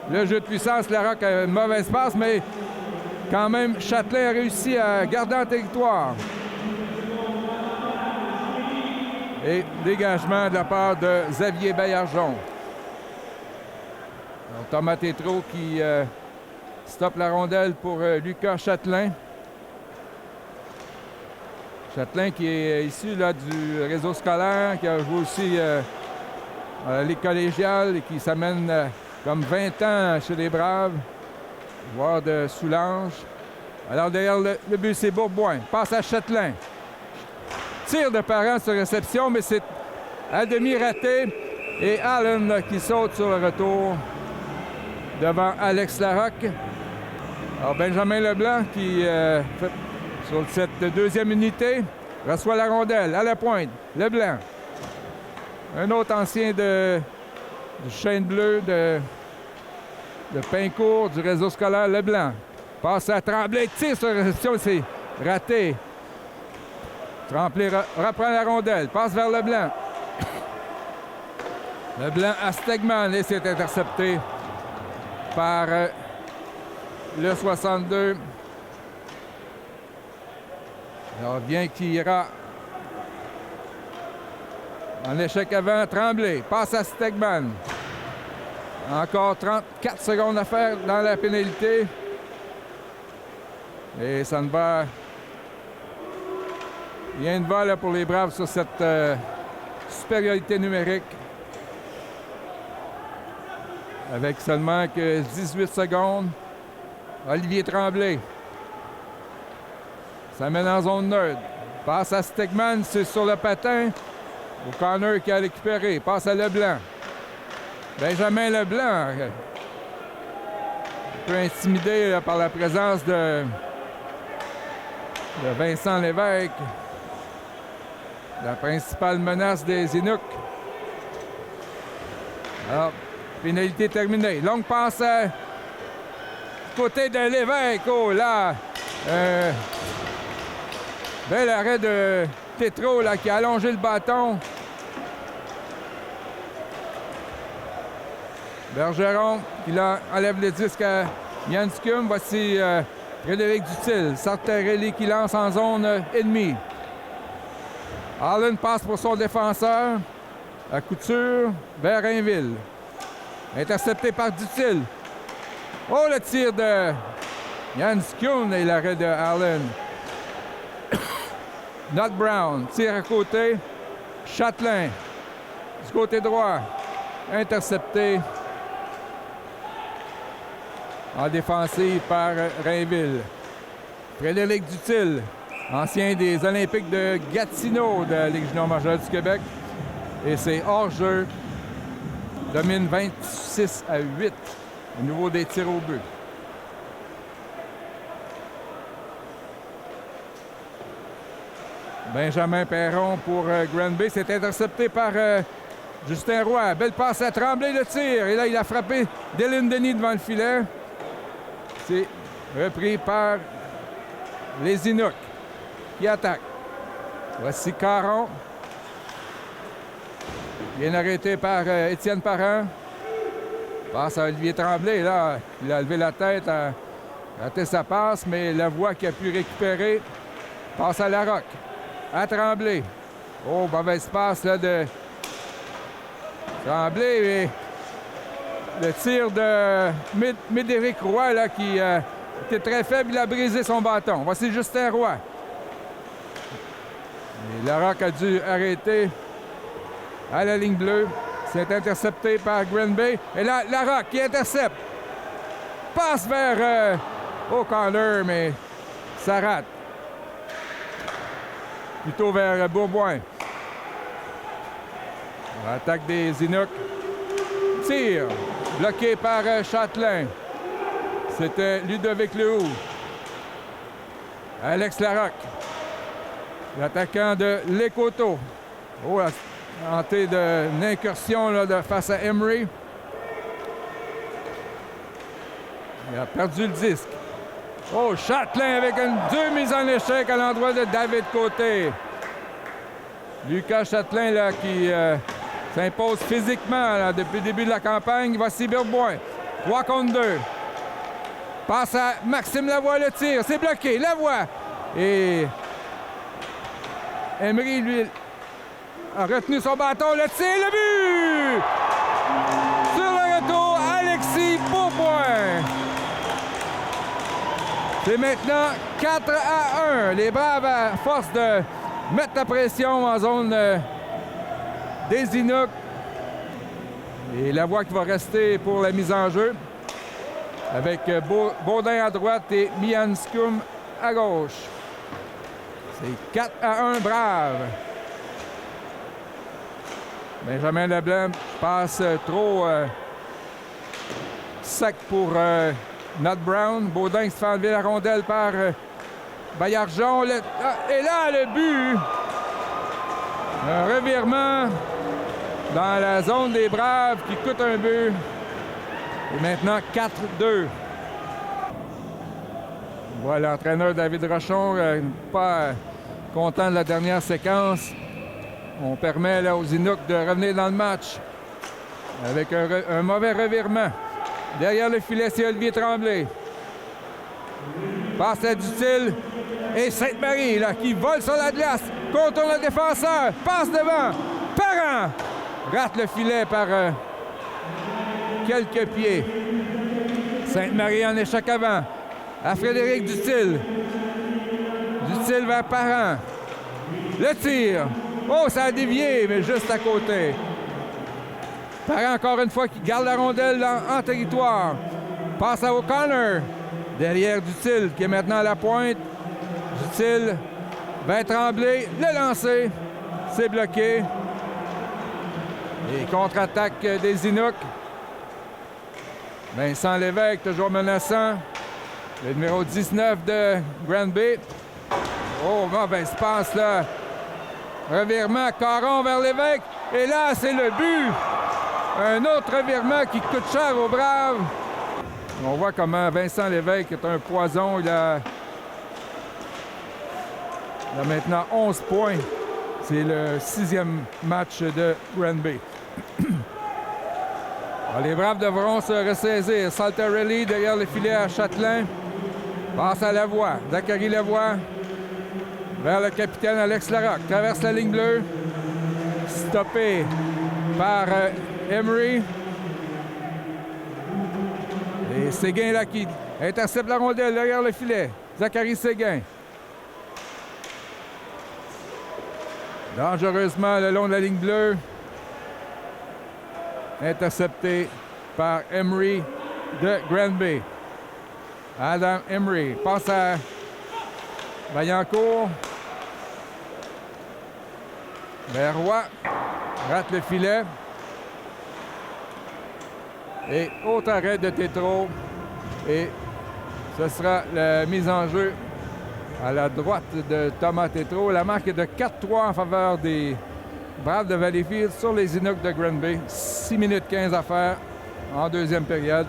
le jeu de puissance. Larocque a une mauvaise passe, mais quand même, Châtelain a réussi à garder en territoire. Et dégagement de la part de Xavier Baillargeon. Thomas Tétrault qui stoppe la rondelle pour Lucas Châtelain. Châtelain qui est issu là, du réseau scolaire, qui a joué aussi à la Ligue collégiale et qui s'amène comme 20 ans chez les Braves. Joueur de Soulanges. Alors derrière le but, c'est Bourboin. Passe à Châtelain. Tir de Parent sur réception, mais c'est à demi raté. Et Allen là, qui saute sur le retour devant Alex Larocque. Alors Benjamin Leblanc qui, sur cette deuxième unité, reçoit la rondelle à la pointe. Leblanc. Un autre ancien du Chêne Bleu de Pincourt, du réseau scolaire Leblanc. Passe à Tremblay, tire sur réception, c'est raté. Tremblay reprend la rondelle, passe vers Leblanc. Leblanc à Stegman et c'est intercepté par le 62. Alors bien qu'il ira en échec avant, Tremblay passe à Stegman. Encore 34 secondes à faire dans la pénalité. Et ça ne va... Rien ne va là, pour les Braves sur cette supériorité numérique. Avec seulement que 18 secondes. Olivier Tremblay. Ça mène en zone neutre. Passe à Stegman, c'est sur le patin. O'Connor qui a récupéré. Passe à Leblanc. Benjamin Leblanc. Un peu intimidé là, par la présence de Vincent Lévesque. La principale menace des Inuks. Alors, pénalité terminée. Longue passe côté de Lévesque. Oh là! Bel arrêt de Tétrault là, qui a allongé le bâton. Bergeron qui là, enlève le disque à Janskum. Voici Frédéric Dutil. Sartarelli qui lance en zone ennemie. Allen passe pour son défenseur. À Couture vers Rainville. Intercepté par Dutil. Oh, le tir de Janskum et l'arrêt de Allen. Nat Brown, tir à côté. Châtelain, du côté droit. Intercepté en défensive par Rainville. Frédéric Dutil, ancien des Olympiques de Gatineau de la Ligue junior majeure du Québec. Et c'est hors-jeu. Domine 26-8 au niveau des tirs au but. Benjamin Perron pour Granby. C'est intercepté par Justin Roy. Belle passe à Tremblay, le tir. Et là, il a frappé Dylan Denis devant le filet. C'est repris par les Inuks qui attaquent. Voici Caron. Bien arrêté par Étienne Parent. Passe à Olivier Tremblay. Là, il a levé la tête, a raté sa passe, mais Lavoie qui a pu récupérer. Passe à Larocque. à Tremblay. Oh, mauvaise passe là, de Tremblay. Et le tir de Médéric Roy là, qui était très faible, il a brisé son bâton. Voici Justin Roy. Et Larocque a dû arrêter à la ligne bleue. C'est intercepté par Granby. Et là, Larocque qui intercepte. Passe vers O'Connor, mais ça rate. Plutôt vers Bourboin. Attaque des Inuks. Tir. Bloqué par Châtelain. C'était Ludovic Lehoux. Alex Larocque. L'attaquant de Lécoteau. Oh, a tenté d'une incursion là, face à Emery. Il a perdu le disque. Oh, Châtelain avec deux mises en échec à l'endroit de David Côté. Lucas Châtelain là, qui s'impose physiquement là, depuis le début de la campagne. Voici Bourboin. 3 contre 2. Passe à Maxime Lavoie, le tir. C'est bloqué. Lavoie. Et Emery, lui, a retenu son bâton. Le tir, le but! Sur le retour, Alexis Bourboin. C'est maintenant 4-1. Les Braves, à force de mettre la pression en zone des Inuks. Et Lavoie qui va rester pour la mise en jeu. Avec Baudin à droite et Mianscum à gauche. C'est 4-1 Braves. Benjamin Leblanc passe trop sec pour Nat Brown. Baudin qui se fait enlever la rondelle par Baillargeon. Et là, le but. Un revirement dans la zone des Braves qui coûte un but. Et maintenant, 4-2. Voilà, l'entraîneur David Rochon, pas content de la dernière séquence. On permet là, aux Inuks de revenir dans le match avec un mauvais revirement. Derrière le filet, c'est Olivier Tremblay. Passe à Dutil et Sainte-Marie là, qui vole sur la glace, contourne le défenseur, passe devant. Parent rate le filet par quelques pieds. Sainte-Marie en échec avant. À Frédéric Dutil. Dutil vers Parent. Le tir. Oh, ça a dévié, mais juste à côté. Parent, encore une fois, qui garde la rondelle en territoire. Passe à O'Connor. Derrière Dutil, qui est maintenant à la pointe. Dutil va trembler. Le lancer. C'est bloqué. Et contre-attaque des Inuks. Vincent Lévesque, toujours menaçant. Le numéro 19 de Granby. Oh, mauvaise passe là. Revirement, Caron vers Lévesque. Et là, c'est le but. Un autre revirement qui coûte cher aux Braves. On voit comment Vincent Lévesque est un poison. Il a maintenant 11 points. C'est le 6e match de Granby. Alors, les Braves devront se ressaisir. Saltarelli derrière le filet à Châtelain. Passe à Lavoie. Zachary Lavoie vers le capitaine Alex Larocque. Traverse la ligne bleue. Stoppé par Emery. Et Séguin là qui intercepte la rondelle derrière le filet. Zachary Séguin. Dangereusement le long de la ligne bleue. Intercepté par Emery de Granby. Adam Emery passe à Vaillancourt. Berroy rate le filet. Et autre arrêt de Tétrault. Et ce sera la mise en jeu à la droite de Thomas Tétrault. La marque est de 4-3 en faveur des Braves de Valleyfield sur les Inuks de Granby. 6 minutes 15 à faire en deuxième période.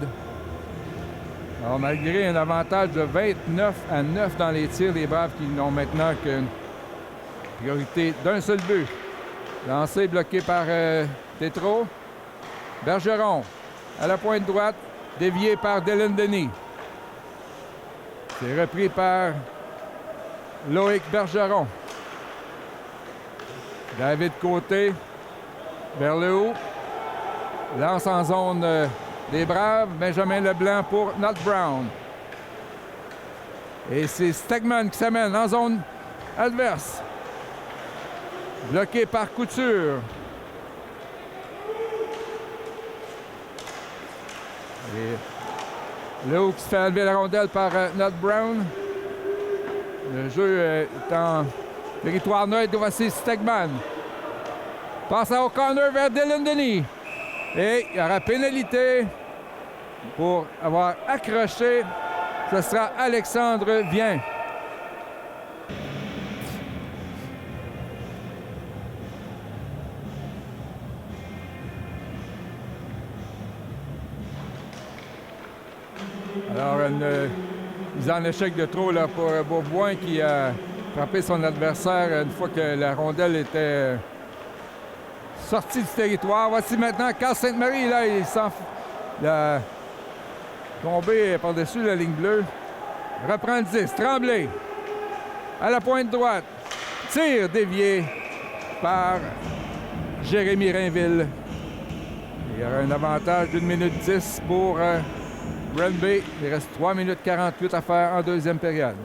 Alors, malgré un avantage de 29-9 dans les tirs, les Braves qui n'ont maintenant qu'une priorité d'un seul but. Lancé bloqué par Tétrault. Bergeron à la pointe droite, dévié par Dylan Denis. C'est repris par Loïc Bergeron. David Côté vers le haut. Lance en zone des Braves. Benjamin Leblanc pour Nat Brown. Et c'est Stegman qui s'amène en zone adverse. Bloqué par Couture. Et le haut qui se fait enlever la rondelle par Nat Brown. Le jeu est en territoire neutre. Voici Stegman. Passe à O'Connor vers Dylan Denis. Et il y aura pénalité pour avoir accroché. Ce sera Alexandre Vien. Alors, une mise en échec de trop là, pour Beaubois qui a frappé son adversaire une fois que la rondelle était sortie du territoire. Voici maintenant Carl Sainte-Marie. Là, il a tombé par-dessus la ligne bleue. Reprend le 10. Tremblay à la pointe droite. Tir dévié par Jérémy Rainville. Il y aura un avantage d'1 minute 10 pour Granby. Il reste 3 minutes 48 à faire en deuxième période.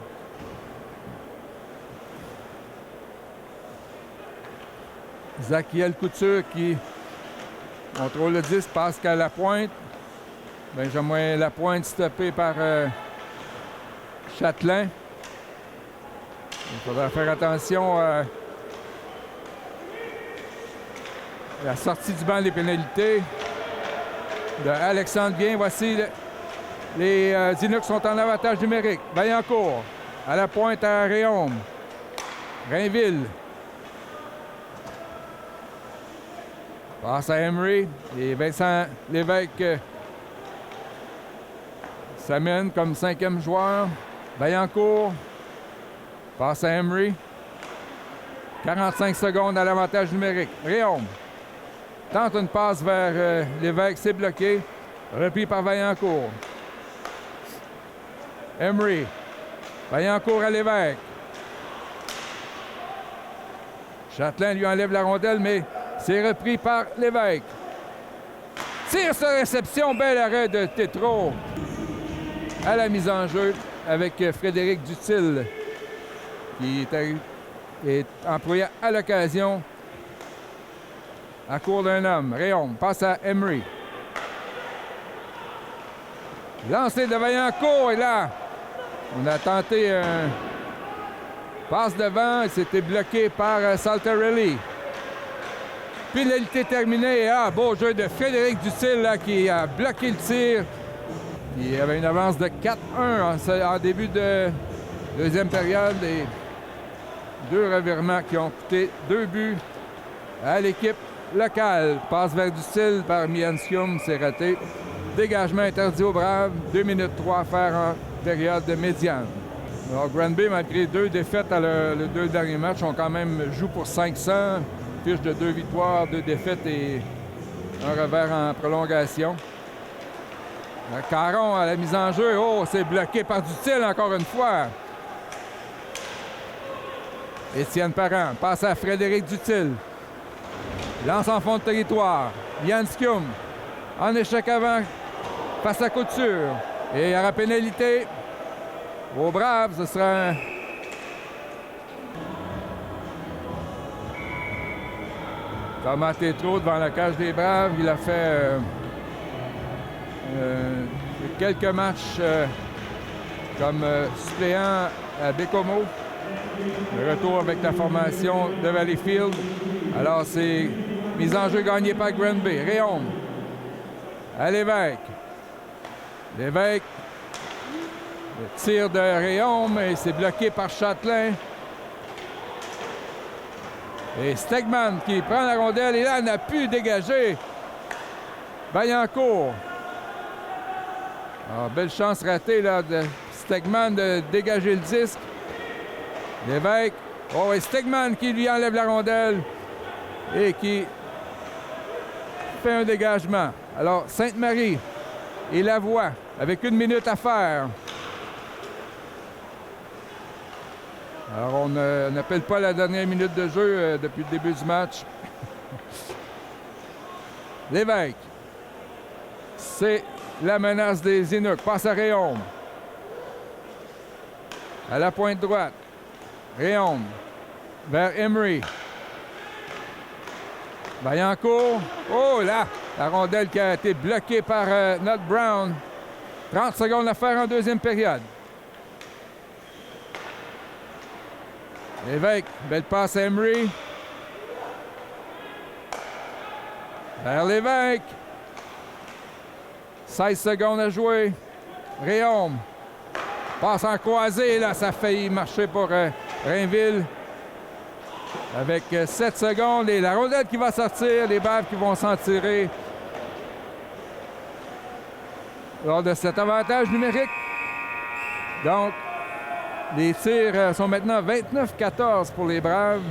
Zachiel Couture qui contrôle le 10, passe qu'à la pointe. Benjamin Lapointe stoppé par Chatelain. Il faudra faire attention à la sortie du banc des pénalités de Alexandre Vien. Voici les Inuks sont en avantage numérique. Vaillancourt à la pointe à Réaume. Rainville. Passe à Emery. Et Vincent Lévesque s'amène comme 5e joueur. Vaillancourt. Passe à Emery. 45 secondes à l'avantage numérique. Réaume tente une passe vers Lévesque. C'est bloqué. Repris par Vaillancourt. Emery. Vaillancourt à Lévesque. Chatelain lui enlève la rondelle, mais c'est repris par Lévesque. Tire sur réception. Bel arrêt de Tétrault à la mise en jeu avec Frédéric Dutil qui est employé à l'occasion à court d'un homme. Réaume passe à Emery. Lancé de Vaillancourt et là, on a tenté un passe devant et c'était bloqué par Saltarelli. Pénalité terminée. Beau jeu de Frédéric Dutil là, qui a bloqué le tir. Il y avait une avance de 4-1 en début de deuxième période et 2 revirements qui ont coûté 2 buts à l'équipe locale. Passe vers Dutil par Mianscium, c'est raté. Dégagement interdit aux Braves. 2 minutes 3 à faire en période médiane. Alors Granby, malgré 2 défaites à les 2 derniers matchs, ont quand même joué pour 500. Fiche de 2 victoires, 2 défaites et un revers en prolongation. Caron à la mise en jeu. C'est bloqué par Dutil encore une fois. Étienne Parent passe à Frédéric Dutil. Lance en fond de territoire. Janskum en échec avant. Passe à Couture. Et il y aura pénalité aux Braves. Ce sera un... Thomas Tétrault devant la cage des Braves. Il a fait quelques matchs comme suppléant à Bécomo. Le retour avec la formation de Valleyfield. Alors, c'est mise en jeu gagnée par Granby. Réaume à Lévesque. Lévesque. Le tir de Réaume et c'est bloqué par Chatelain. Et Stegman qui prend la rondelle et là, n'a pu dégager. Vaillancourt. Alors, belle chance ratée là, de Stegman de dégager le disque. Lévesque. Et Stegman qui lui enlève la rondelle et qui fait un dégagement. Alors, Sainte-Marie et Lavoie avec 1 minute à faire. Alors, on n'appelle pas la dernière minute de jeu depuis le début du match. Lévesque. C'est la menace des Inuks. Passe à Réaume. À la pointe droite. Réaume. Vers Emery. Vaillancourt. Oh là! La rondelle qui a été bloquée par Nut Brown. 30 secondes à faire en deuxième période. Lévesque. Belle passe à Emery. Vers Lévesque. 16 secondes à jouer. Réaume. Passe en croisé. Là, ça a failli marcher pour Rainville. Avec 7 secondes. Et la rondelle qui va sortir. Les Braves qui vont s'en tirer. Lors de cet avantage numérique. Donc, les tirs sont maintenant 29-14 pour les Braves.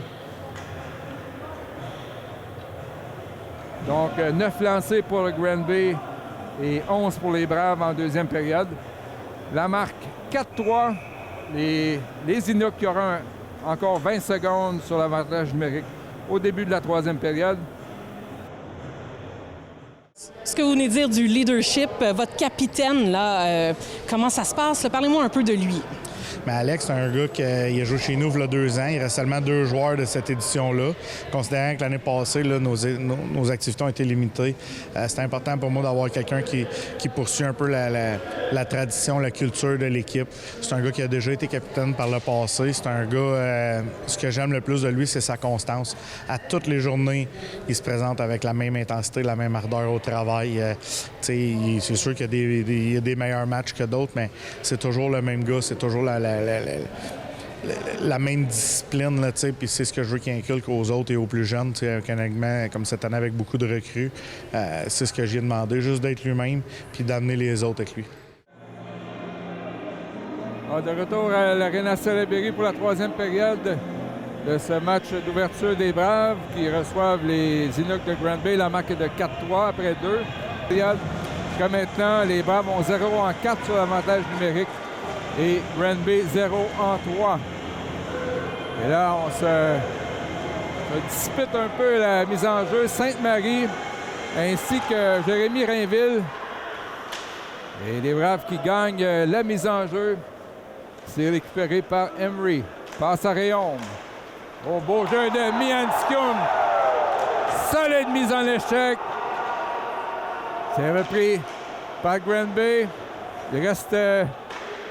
Donc, 9 lancés pour le Granby et 11 pour les Braves en deuxième période. La marque 4-3. Les Inuks qui auront encore 20 secondes sur l'avantage numérique au début de la troisième période. Ce que vous venez de dire du leadership, votre capitaine, là, comment ça se passe? Parlez-moi un peu de lui. Mais Alex, c'est un gars qui a joué chez nous il y a 2 ans. Il reste seulement 2 joueurs de cette édition-là. Considérant que l'année passée, là, nos activités ont été limitées, c'est important pour moi d'avoir quelqu'un qui poursuit un peu la tradition, la culture de l'équipe. C'est un gars qui a déjà été capitaine par le passé. C'est un gars, ce que j'aime le plus de lui, c'est sa constance. À toutes les journées, il se présente avec la même intensité, la même ardeur au travail. C'est sûr qu'il y a des meilleurs matchs que d'autres, mais c'est toujours le même gars, c'est toujours la même discipline, là, puis c'est ce que je veux qu'il inculque aux autres et aux plus jeunes, honnêtement, comme cette année avec beaucoup de recrues. C'est ce que j'ai demandé, juste d'être lui-même puis d'amener les autres avec lui. De retour à l'Arena Salaberry pour la troisième période de ce match d'ouverture des Braves qui reçoivent les Inuks de Granby. La marque est de 4-3 après 2 périodes. Jusqu'à maintenant, les Braves ont 0 en 4 sur l'avantage numérique. Et Granby 0 en 3. Et là, on se dispute un peu la mise en jeu. Sainte-Marie ainsi que Jérémy Rainville. Et les Braves qui gagnent la mise en jeu. C'est récupéré par Emery. Passe à Réaume. Au beau jeu de Mianscum. Solide mise en échec. C'est repris par Granby. Il reste...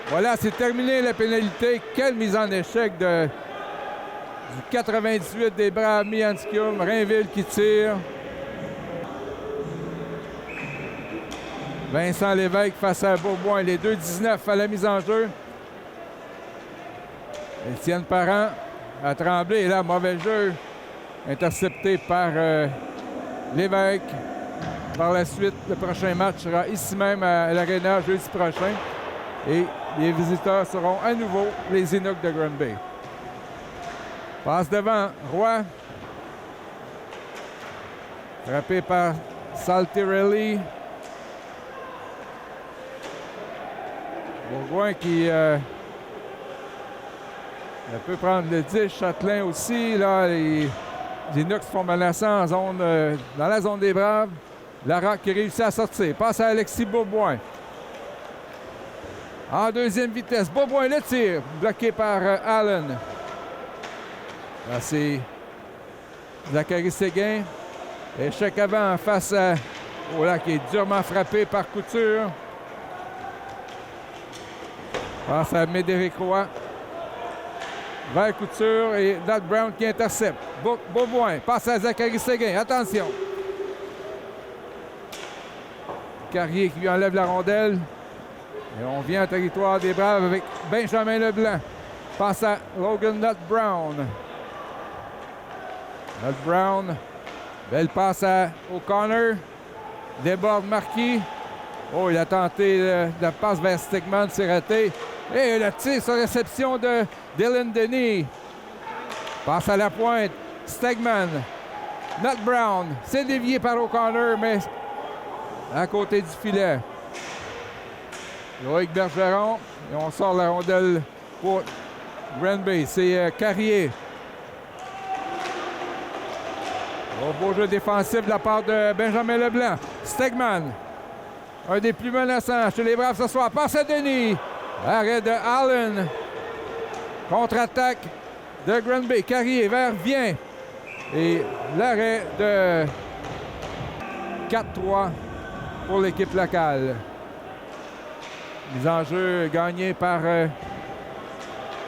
Voilà, c'est terminé la pénalité. Quelle mise en échec du 98 des Braves, Mianscum. Rainville qui tire. Vincent Lévesque face à Beaubois. Les 2-19 à la mise en jeu. Étienne Parent a tremblé. Et là, mauvais jeu. Intercepté par Lévesque. Par la suite, le prochain match sera ici même à l'Arena jeudi prochain. Et les visiteurs seront à nouveau les Inuks de Granby. Passe devant, Roy. Frappé par Saltirelli. Bourgoin qui peut prendre le 10. Châtelain aussi. Là, les Inuks font menacer en zone, dans la zone des Braves. Larocque qui réussit à sortir. Passe à Alexis Beaubois. En deuxième vitesse. Beaubois le tire. Bloqué par Allen. Là, c'est Zachary Séguin. Échec avant face à Ola qui est durement frappé par Couture. Passe à Médéric Roy. Vers Couture et Nut Brown qui intercepte. Beaubois passe à Zachary Séguin. Attention. Carrier qui lui enlève la rondelle. Et on vient au territoire des Braves avec Benjamin Leblanc. Passe à Logan Nut Brown. Nut Brown. Belle passe à O'Connor. Déborde Marquis. Oh, il a tenté la passe vers Stegman, c'est raté. Et le tir sur réception de Dylan Denis. Passe à la pointe. Stegman. Nut Brown. C'est dévié par O'Connor, mais à côté du filet. Loïc Bergeron. Et on sort la rondelle pour Granby, c'est Carrier. Beau jeu défensif de la part de Benjamin Leblanc. Stegman, un des plus menaçants chez les Braves ce soir. Passe à Denis. Arrêt de Allen. Contre-attaque de Granby. Carrier vers vient. Et l'arrêt de 4-3 pour l'équipe locale. Mise en jeu gagnée par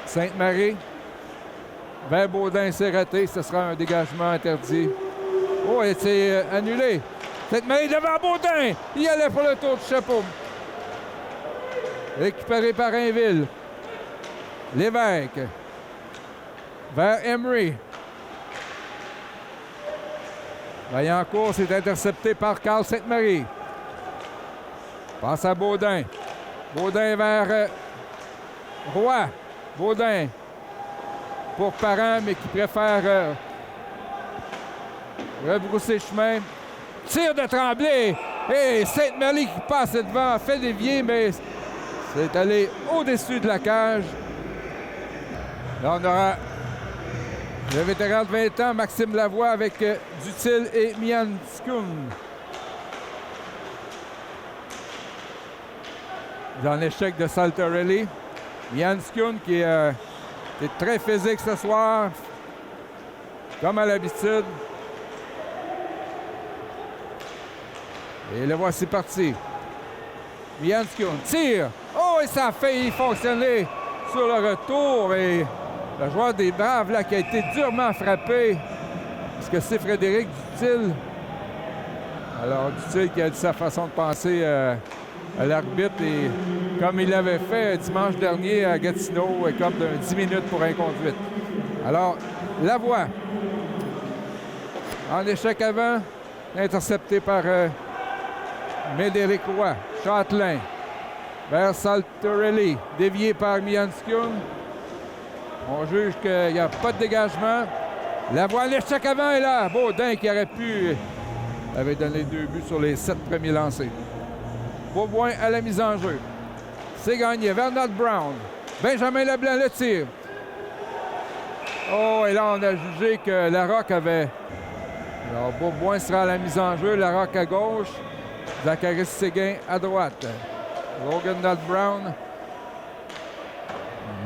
Sainte-Marie. Vers Baudin, c'est raté. Ce sera un dégagement interdit. Oh, et c'est annulé. Sainte-Marie devant Baudin. Il allait pour le tour du chapeau. Récupéré par Rainville. Lévesque. Vers Emery. Vaillancourt, c'est intercepté par Carl Sainte-Marie. Passe à Baudin. Baudin vers Roy. Baudin pour Parent, mais qui préfère rebrousser chemin. Tir de Tremblay. Et Sainte-Marie qui passe devant, fait dévier, mais c'est allé au-dessus de la cage. Là, on aura le vétéran de 20 ans, Maxime Lavoie, avec Dutil et Mian Skun. Dans l'échec de Saltarelli. Mian Skun qui est très physique ce soir, comme à l'habitude. Et le voici parti. Mian Skun tire. Oh, et ça a failli fonctionner sur le retour. Et le joueur des Braves là, qui a été durement frappé. Est-ce que c'est Frédéric Dutil? Alors, Dutil qui a dit sa façon de penser à l'arbitre. Et comme il l'avait fait dimanche dernier à Gatineau, comme de 10 minutes pour inconduite. Alors, Lavoie. En échec avant, intercepté par Médéric Roy. Châtelain. Vers Saltarelli. Dévié par Mian Skun. On juge qu'il n'y a pas de dégagement. Lavoie, l'échec avant est là. Baudin qui aurait pu avait donné 2 buts sur les 7 premiers lancés. Beauboin à la mise en jeu. C'est gagné. Vernal Brown. Benjamin Leblanc le tire. Oh, et là, on a jugé que Larocque avait... Alors, Beauboin sera à la mise en jeu. Larocque à gauche. Zacharis Séguin à droite. Logan Nut Brown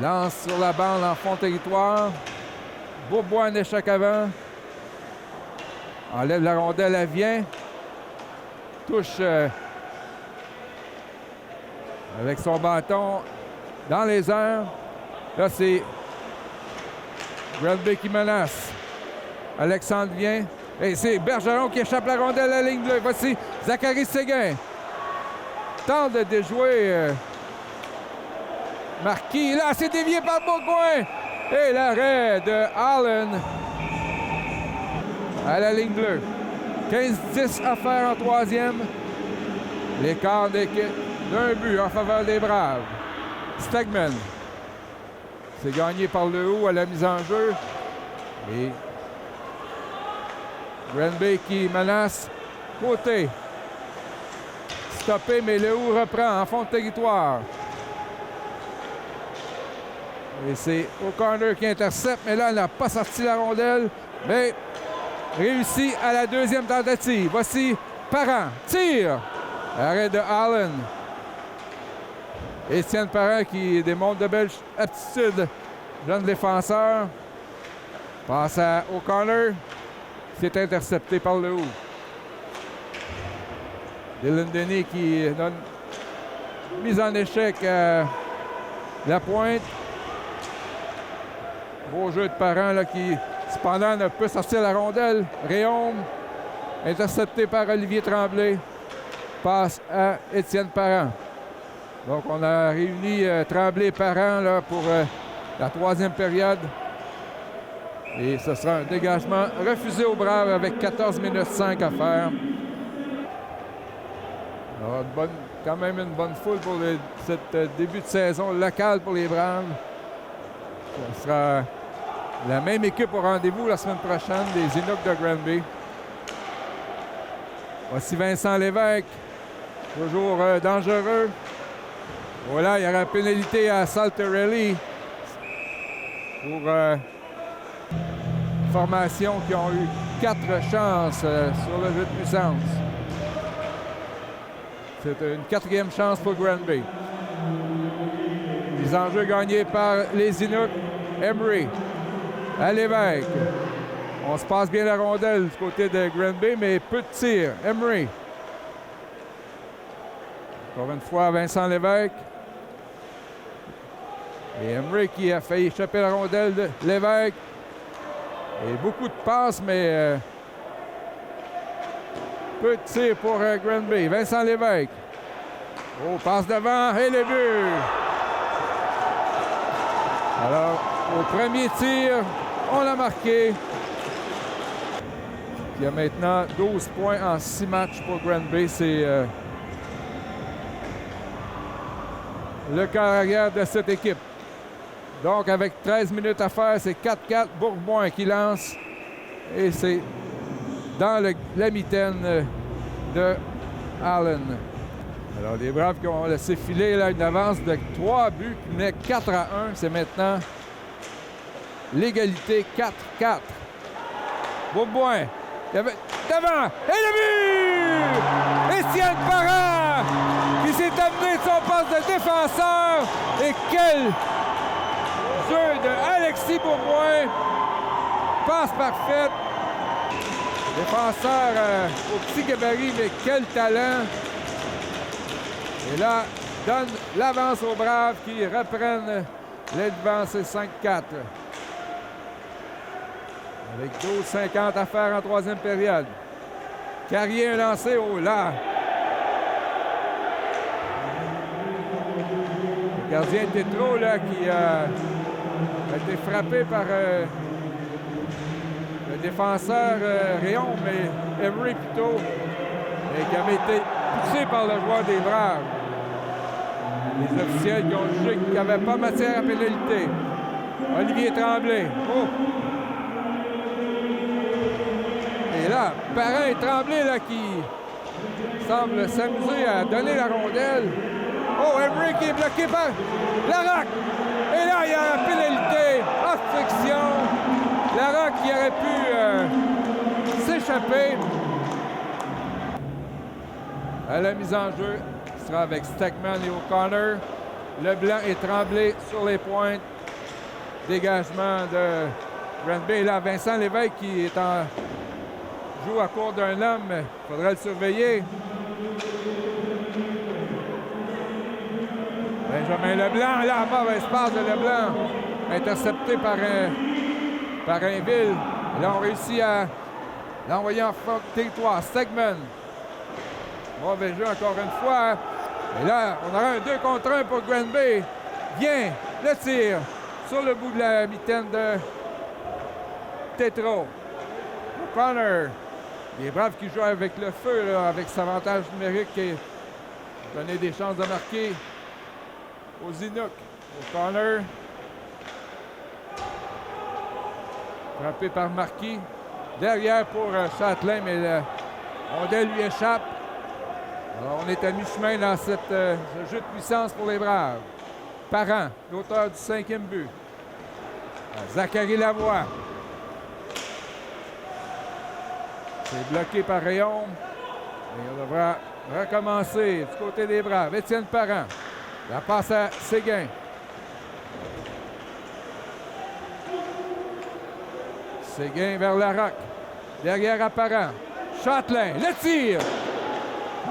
lance sur la bande en fond de territoire. Beaubois un échec avant. Enlève la rondelle, elle vient. Touche avec son bâton dans les airs. Là, c'est Granby qui menace. Alexandre vient. Et c'est Bergeron qui échappe la rondelle à la ligne bleue. Voici Zacharis Séguin. Tente de déjouer Marquis. Là, c'est dévié par Beaucoin. Et l'arrêt de Allen à la ligne bleue. 15-10 à faire en troisième. L'écart d'équipe d'un but en faveur des Braves. Stegman. C'est gagné par le haut à la mise en jeu. Et Granby qui menace. Côté. Stoppé, mais le haut reprend en fond de territoire. Et c'est O'Connor qui intercepte, mais là, elle n'a pas sorti la rondelle. Mais réussi à la deuxième tentative. Voici Parent. Tire. Arrêt de Allen. Étienne Parent qui démontre de belles aptitudes. Jeune défenseur. Passe à O'Connor. C'est intercepté par le haut. Dylan Denis qui donne mise en échec à la pointe. Beau jeu de Parent là, qui, cependant, ne peut sortir la rondelle. Réaume, intercepté par Olivier Tremblay. Passe à Étienne Parent. Donc, on a réuni Tremblay et Parent là, pour la troisième période. Et ce sera un dégagement refusé aux Braves avec 14 minutes 5 à faire. Alors, quand même une bonne foule pour cette début de saison locale pour les Braves. Ce sera la même équipe au rendez-vous la semaine prochaine des Inuks de Granby. Voici Vincent Lévesque, toujours dangereux. Voilà, il y aura une pénalité à Saltarelli. pour formations qui ont eu 4 chances sur le jeu de puissance. C'est une 4e chance pour Granby. Les enjeux gagnés par les Inuks. Emery à Lévesque. On se passe bien la rondelle du côté de Granby, mais peu de tir. Emery. Encore une fois, Vincent Lévesque. Et Emery qui a failli échapper la rondelle de Lévesque. Et beaucoup de passes, mais peu de tir pour Granby. Vincent Lévesque. Oh, passe devant et le but! Alors, au premier tir, on l'a marqué. Il y a maintenant 12 points en 6 matchs pour Granby. C'est le quart arrière de cette équipe. Donc, avec 13 minutes à faire, c'est 4-4 Bourboin qui lance. Et c'est dans la mitaine de Allen. Alors, les Braves qui ont laissé filer là, une avance de 3 buts qui menait 4-1. C'est maintenant l'égalité 4-4. Bourboin. Devant. Et le but! Étienne Parent qui s'est amené de son poste de défenseur. Et quel jeu de Alexis Bourboin. Passe parfaite. Défenseur au petit gabarit, mais quel talent. Et là, donne l'avance aux Braves qui reprennent les devants, c'est 5-4. Avec 12,50 à faire en 3e période. Carrier lancé au là. Le gardien Tétro là, qui a été frappé par le défenseur Réon, mais Emery plutôt, et qui avait été poussé par le joueur des Braves. Les officiels qui ont jugé qu'il n'y avait pas matière à pénalité. Olivier Tremblay. Oh! Et là, Parent et Tremblay là, qui semble s'amuser à donner la rondelle. Oh, Emery qui est bloqué par Larocque. Et là, il y a la pénalité. Obstruction. Larocque qui aurait pu s'échapper. À la mise en jeu, ce sera avec Stackman et O'Connor. Leblanc et Tremblay sur les pointes. Dégagement de Granby. Et là, Vincent Lévesque qui est joue à court d'un homme. Il faudrait le surveiller. Benjamin Leblanc, là, mauvaise passe de Leblanc. Intercepté par Rainville. Et là, on réussit à l'envoyer en fond de territoire. Stegman. Mauvais jeu encore une fois. Et là, on aura un 2 contre 1 pour Granby. Bien, le tir sur le bout de la mitaine de Tétro. O'Connor. Les Braves qui jouent avec le feu, là, avec cet avantage numérique et donner des chances de marquer aux Inuks. O'Connor. Frappé par Marquis. Derrière pour Châtelain, mais le rondelle lui échappe. Alors, on est à mi-chemin dans ce jeu de puissance pour les Braves. Parent, l'auteur du 5e but. Zachary Lavoie. C'est bloqué par Rayon. Et on devra recommencer du côté des Braves. Étienne Parent. La passe à Séguin. Séguin vers Larocque. Derrière à Parent. Châtelain. Le tir.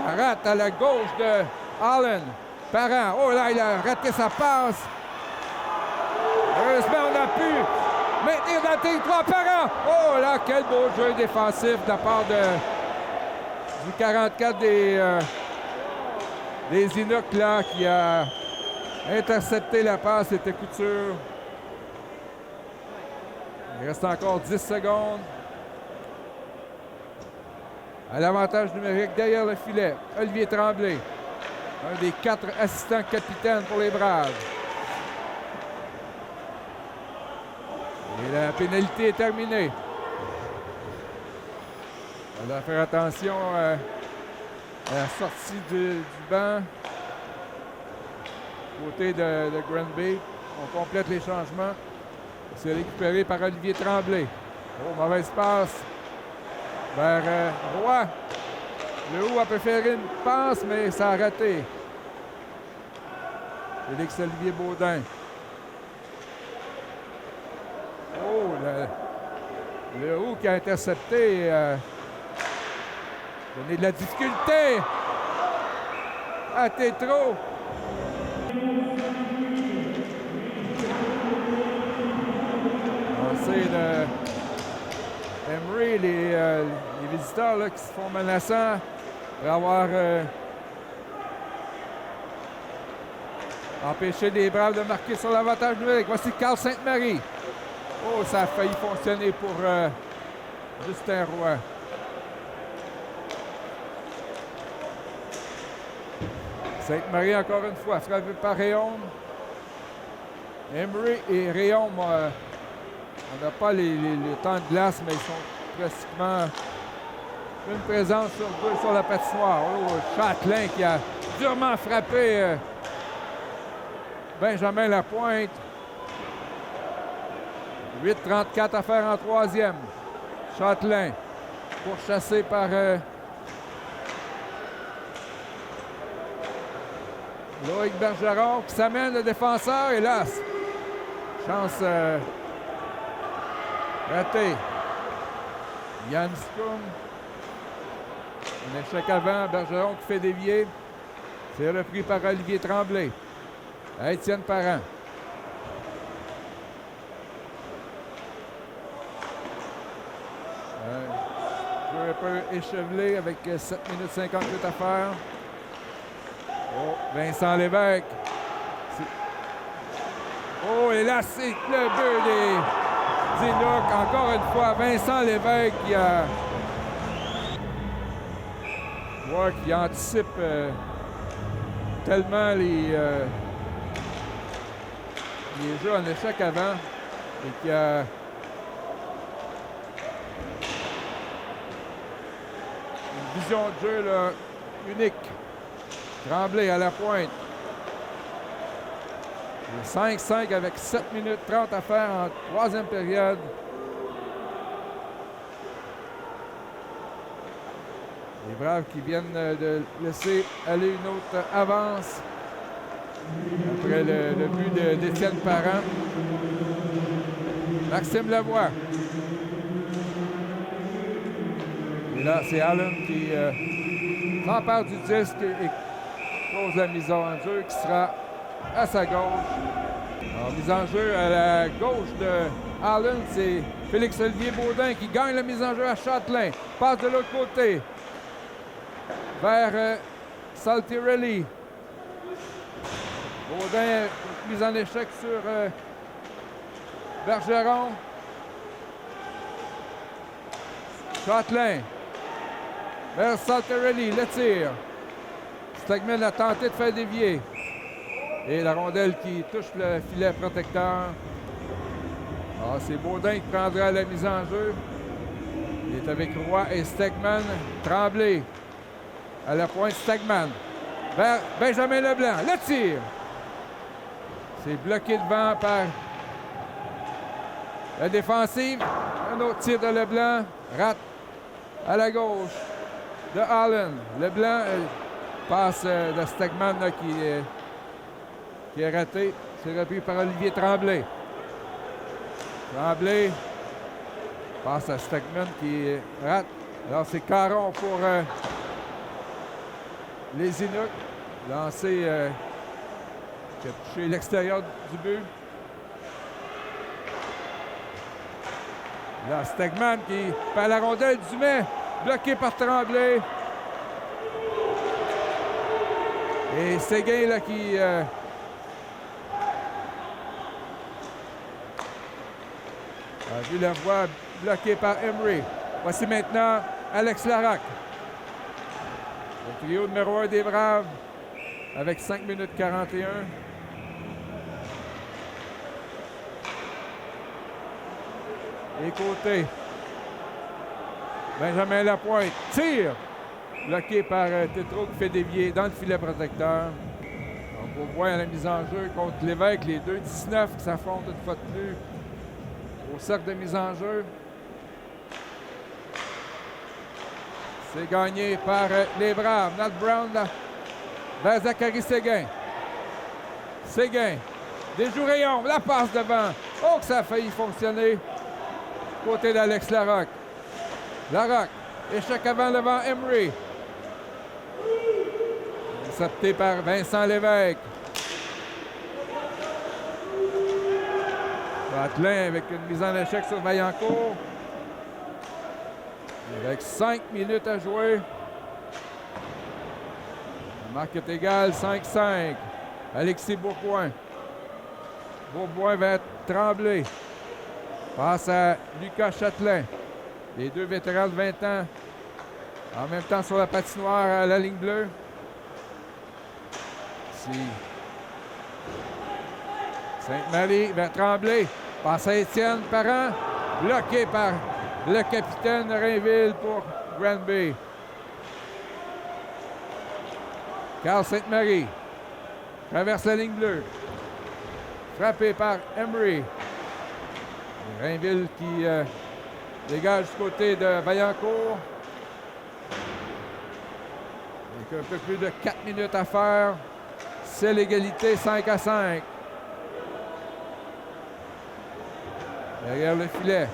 Rate à la gauche de Allen. Parent. Oh là, il a raté sa passe. Heureusement, on a pu maintenir dans le territoire. Parent. Oh là, quel beau jeu défensif de la part du 44 des Inuks là, qui a intercepté la passe. C'était Couture. Il reste encore 10 secondes. À l'avantage numérique derrière le filet, Olivier Tremblay, un des 4 assistants capitaines pour les Braves. Et la pénalité est terminée. On doit faire attention à la sortie du banc. Côté de Granby, on complète les changements. C'est récupéré par Olivier Tremblay. Oh, mauvaise passe vers Roy. Le haut a préféré une passe, mais ça a raté. Félix-Olivier Baudin. Oh, le haut qui a intercepté. Donné de la difficulté à Tétro. C'est de Emery, les visiteurs là, qui se font menaçants pour avoir empêché les Braves de marquer sur l'avantage numérique. Voici Carl Sainte-Marie. Oh, ça a failli fonctionner pour Justin Roy. Sainte-Marie, encore une fois, frappé par Réaume. Emery et Réaume, on n'a pas les temps de glace, mais ils sont pratiquement une présence sur deux sur la patinoire. Oh, Châtelain qui a durement frappé Benjamin Lapointe. 8:34 à faire en troisième. Châtelain, pourchassé par Loïc Bergeron qui s'amène le défenseur. Hélas, chance ratée. Yann Scoum. Un échec avant. Bergeron qui fait dévier. C'est repris par Olivier Tremblay. Étienne Parent. Jeu un peu échevelé avec 7 minutes 58 à faire. Oh, Vincent Lévesque. Oh, et là, c'est le but des Inuks. Encore une fois, Vincent Lévesque qui anticipe tellement les jeux en échec avant et qui a une vision de jeu là, unique. Tremblay à la pointe. 5-5 avec 7 minutes 30 à faire en troisième période. Les Braves qui viennent de laisser aller une autre avance après le but d'Étienne Parent. Maxime Lavoie. Et là, c'est Allen qui s'empare du disque et cause la mise en jeu qui sera à sa gauche. Alors, mise en jeu à la gauche de Allen, c'est Félix-Olivier Baudin qui gagne la mise en jeu à Châtelain. Passe de l'autre côté vers Saltirelli. Baudin mise en échec sur Bergeron. Châtelain vers Saltirelli, le tir. Stegman a tenté de faire dévier. Et la rondelle qui touche le filet protecteur. Ah, c'est Baudin qui prendra la mise en jeu. Il est avec Roy et Stegman. Tremblay à la pointe. Stegman vers Benjamin Leblanc. Le tir. C'est bloqué devant par la défensive. Un autre tir de Leblanc. Rate à la gauche de Allen. Leblanc passe de Stegman là, qui est raté. C'est repris par Olivier Tremblay. Tremblay passe à Stegman qui rate. Alors c'est Caron pour les Inuks. Lancé qui a touché l'extérieur du but. Là, Stegman qui perd la rondelle du Dumais, bloqué par Tremblay. Et Séguin là qui a vu la voie bloquée par Emery. Voici maintenant Alex Larac. Le trio numéro 1 des Braves avec 5 minutes 41. Les côtés. Benjamin Lapointe tire. Bloqué par Tétro qui fait dévier dans le filet protecteur. Donc on voit à la mise en jeu contre Lévesque, les 2-19 qui s'affrontent une fois de plus au cercle de mise en jeu. C'est gagné par les Braves. Nat Brown vers Zachary Séguin. Séguin. Déjoue Rayon. La passe devant. Oh, que ça a failli fonctionner. Côté d'Alex Larocque. Larocque. Échec avant devant Emery. Intercepté par Vincent Lévesque. Vatelin avec une mise en échec sur Vaillancourt. Avec 5 minutes à jouer. La marque est égale, 5-5. Alexis Bourgoin. Bourgoin va être Tremblay. Passe à Lucas Châtelain. Les deux vétérans de 20 ans. En même temps sur la patinoire à la ligne bleue. Ici. Sainte-Marie vers Tremblay. Passe à Étienne Parent. Bloqué par le capitaine Rainville pour Granby. Carl Sainte-Marie traverse la ligne bleue. Frappé par Emery. Rainville qui dégage du côté de Vaillancourt. Avec un peu plus de 4 minutes à faire. C'est l'égalité 5-5. Derrière le filet.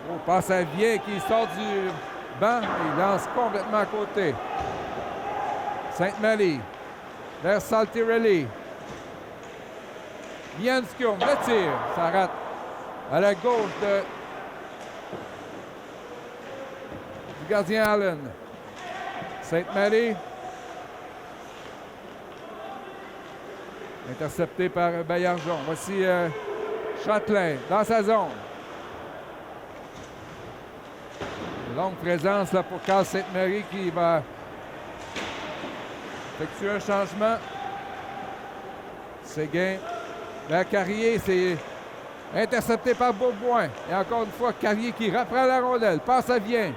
Oh, passe à Vien qui sort du banc et lance complètement à côté. Sainte-Marie vers Saltirelli. Yanscombe, le tir, ça rate à la gauche du gardien Allen. Sainte-Marie. Intercepté par Baillargeon. Voici Châtelain dans sa zone. Longue présence là, pour Carl Sainte-Marie qui va effectuer un changement. Séguin vers Carrier, c'est intercepté par Bourgoin. Et encore une fois, Carrier qui reprend la rondelle. Passe à Vien.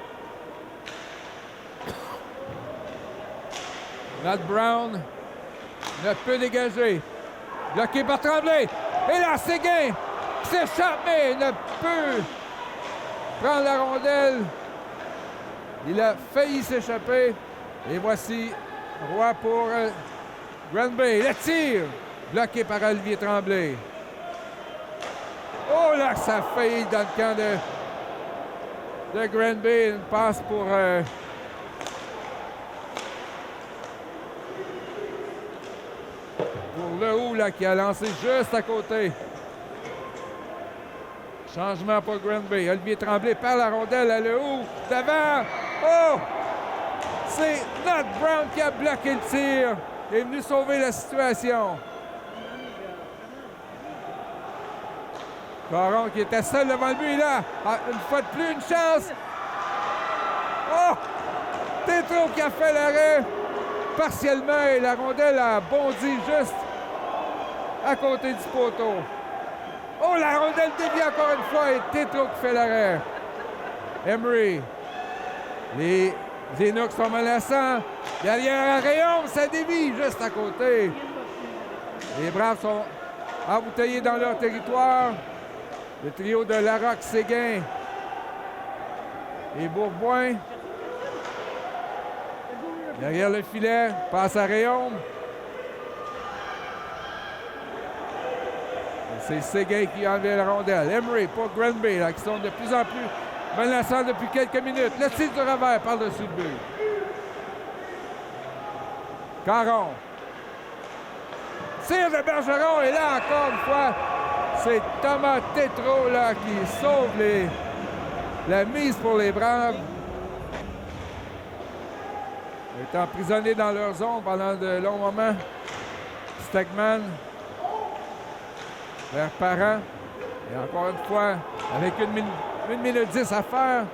Nat Brown ne peut dégager. Bloqué par Tremblay. Et là, Séguin s'échappe, mais ne peut prendre la rondelle. Il a failli s'échapper. Et voici Roy pour Granby. Le tir bloqué par Olivier Tremblay. Oh là, ça a failli dans le camp de Granby. Une passe pour Lehoux là, qui a lancé juste à côté. Changement pour Granby. Olivier Tremblay perd la rondelle à Lehoux. Devant. Oh! C'est Nat Brown qui a bloqué le tir. Il est venu sauver la situation. Caron qui était seul devant le but. Là, une fois de plus, une chance. Oh! Tétro qui a fait l'arrêt partiellement et la rondelle a bondi juste à côté du poteau. Oh, la rondelle dévie encore une fois et Tétro qui fait l'arrêt. Emery. Les Inuks sont menaçants. Derrière à Rayon, ça dévie juste à côté. Les Braves sont embouteillés dans leur territoire. Le trio de Larocque, Séguin et Bourgoin. Derrière le filet, passe à Rayon. C'est Séguin qui a enlevé la rondelle. Emery pour Granby, là, qui sont de plus en plus menaçants depuis quelques minutes. Le tir du revers par-dessus le but. Caron. Tir de Bergeron. Et là, encore une fois, c'est Thomas Tétro là, qui sauve la mise pour les Braves. Ils étaient emprisonnés dans leur zone pendant de longs moments. Stegman vers Parent. Et encore une fois, avec 1 minute 10 à faire,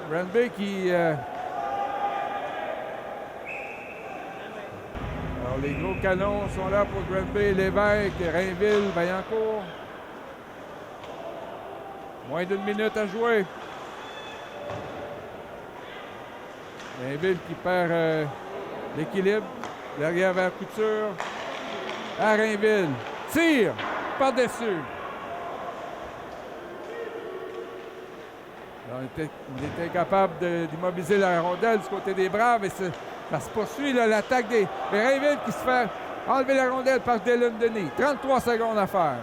Granby qui... Alors, les gros canons sont là pour Granby, Lévesque, Rainville, Vaillancourt. Moins d'1 minute à jouer. Rainville qui perd l'équilibre. Derrière vers Couture. À Rainville. Tire par-dessus. il était capable d'immobiliser la rondelle du côté des Braves et ça se poursuit, là, l'attaque des Rainville qui se fait enlever la rondelle par Dylan Denis. 33 secondes à faire.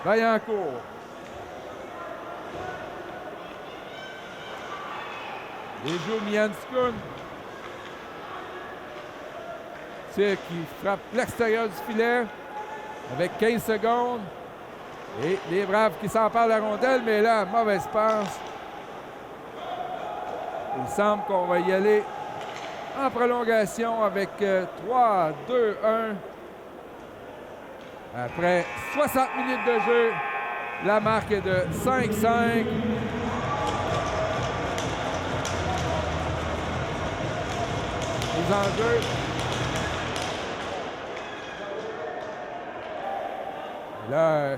Vaillancourt. Et joue Mianskun. Tir qui frappe l'extérieur du filet avec 15 secondes. Et les Braves qui s'emparent de la rondelle, mais là, mauvaise passe. Il semble qu'on va y aller en prolongation avec 3, 2, 1. Après 60 minutes de jeu, la marque est de 5-5. Les enjeux. Là,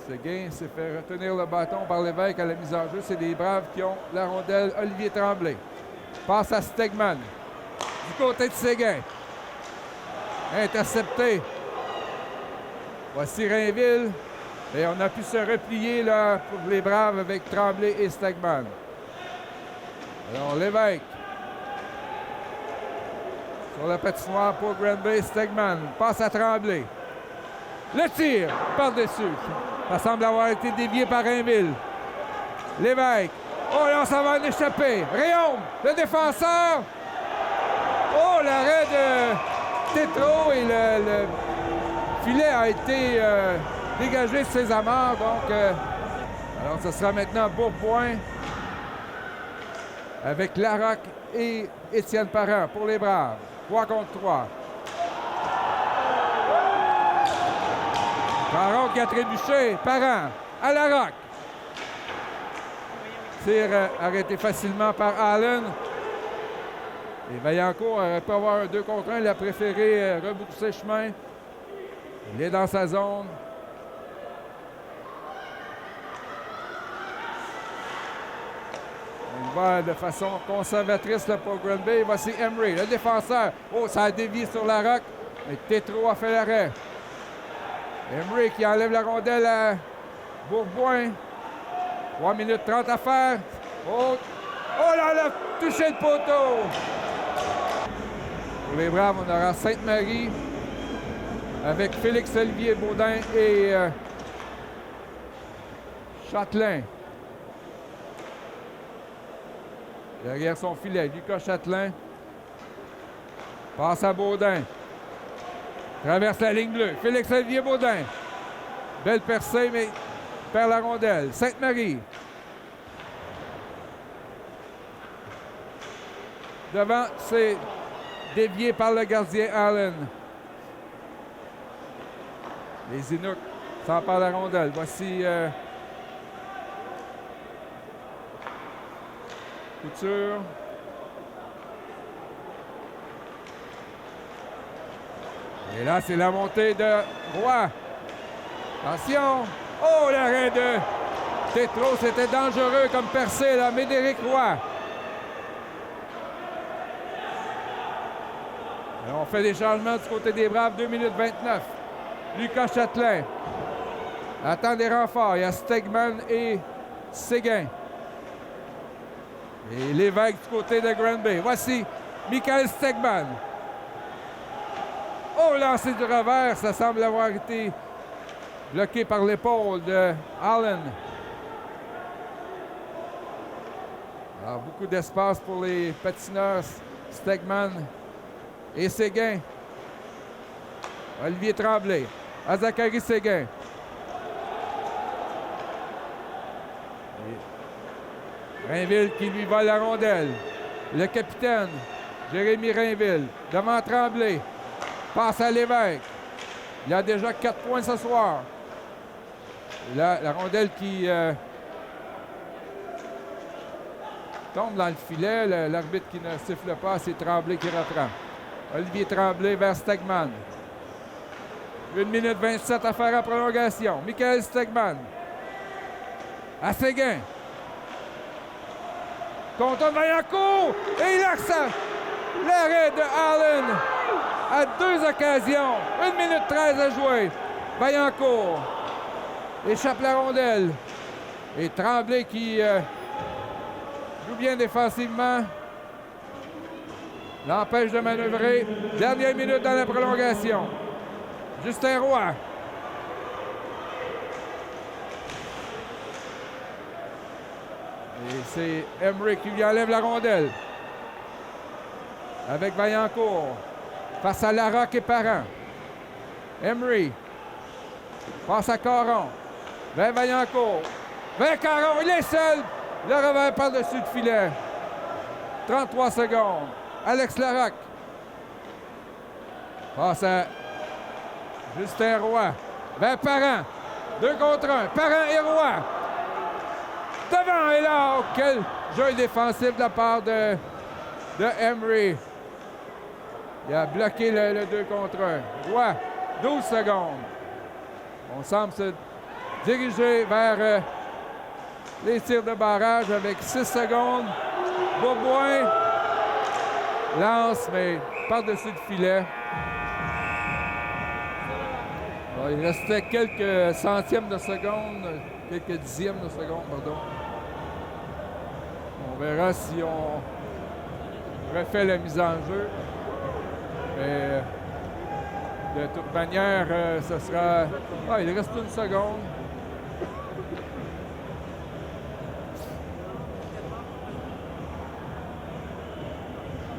Séguin s'est fait retenir le bâton par l'évêque à la mise en jeu. C'est les Braves qui ont la rondelle. Olivier Tremblay passe à Stegman. Du côté de Séguin. Intercepté. Voici Rainville. Et on a pu se replier là pour les Braves avec Tremblay et Stegman. Alors l'évêque. Sur la patinoire pour Granby, Stegman passe à Tremblay. Le tir par-dessus. Ça semble avoir été dévié par Rainville. L'évêque. Oh là, ça va en échapper. Réaume, le défenseur. Oh, l'arrêt de Tétro et le filet a été dégagé de ses amarres. Donc, alors ce sera maintenant Bourboin avec Larocque et Étienne Parent pour les Braves. 3 contre 3. Parent qui a trébuché. Parent à Larocque. Tir arrêté facilement par Allen. Et Vaillancourt aurait pu avoir un 2 contre 1. Il a préféré rebrousser chemin. Il est dans sa zone. On va de façon conservatrice là, pour Granby. Voici Emery, le défenseur. Oh, ça a dévié sur Larocque. Mais Tétro a fait l'arrêt. Emery qui enlève la rondelle à Bourboin. 3 minutes 30 à faire. Oh, oh là là, touché le poteau. Pour les Braves, on aura Sainte-Marie avec Félix-Olivier Baudin et Châtelain. Derrière son filet, Lucas Châtelain. Passe à Baudin. Traverse la ligne bleue. Félix-Olivier Baudin. Belle percée, mais perd la rondelle. Sainte-Marie. Devant, c'est dévié par le gardien Allen. Les Inuks s'emparent de la rondelle. Voici Couture. Et là, c'est la montée de Roy. Attention. Oh, l'arrêt de Tétro. C'était dangereux comme percée, là. Médéric Roy. Et on fait des changements du côté des Braves. 2 minutes 29. Lucas Châtelain attend des renforts. Il y a Stegman et Séguin. Et l'évêque du côté de Granby. Voici Michael Stegman. Oh, lancé du revers. Ça semble avoir été bloqué par l'épaule de Allen. Alors, beaucoup d'espace pour les patineurs Stegman et Séguin. Olivier Tremblay à Zachary Séguin. Et Rainville qui lui vole la rondelle. Le capitaine Jérémy Rainville devant Tremblay. Passe à l'évêque. Il a déjà 4 points ce soir. Là, la rondelle qui tombe dans le filet. L'arbitre qui ne siffle pas, c'est Tremblay qui reprend. Olivier Tremblay vers Stegman. 1 minute 27 à faire en prolongation. Michael Stegman. À Séguin. Contre Vaillancourt. Et il accède. L'arrêt de Allen. À 2 occasions. 1 minute 13 à jouer. Vaillancourt. échappe la rondelle. Et Tremblay qui joue bien défensivement. L'empêche de manœuvrer. Dernière minute dans la prolongation. Justin Roy. Et c'est Emery qui lui enlève la rondelle. Avec Vaillancourt. Face à Larocque et Parent. Emery. Passe à Caron. Vers Vaillancourt. Vers Caron. Il est seul. Le revers par-dessus le filet. 33 secondes. Alex Larocque. Passe à Justin Roy. Vers Parent. 2 contre 1. Parent et Roy. Devant et là. Oh, quel jeu défensif de la part de Emery. Il a bloqué le 2 contre 1. Roy. 12 secondes. On semble se diriger vers les tirs de barrage avec 6 secondes. Beaubois lance, mais par-dessus le filet. Bon, il restait quelques centièmes de seconde, quelques dixièmes de seconde, pardon. On verra si on refait la mise en jeu. Mais de toute manière, ce sera... Ah, il reste 1 seconde.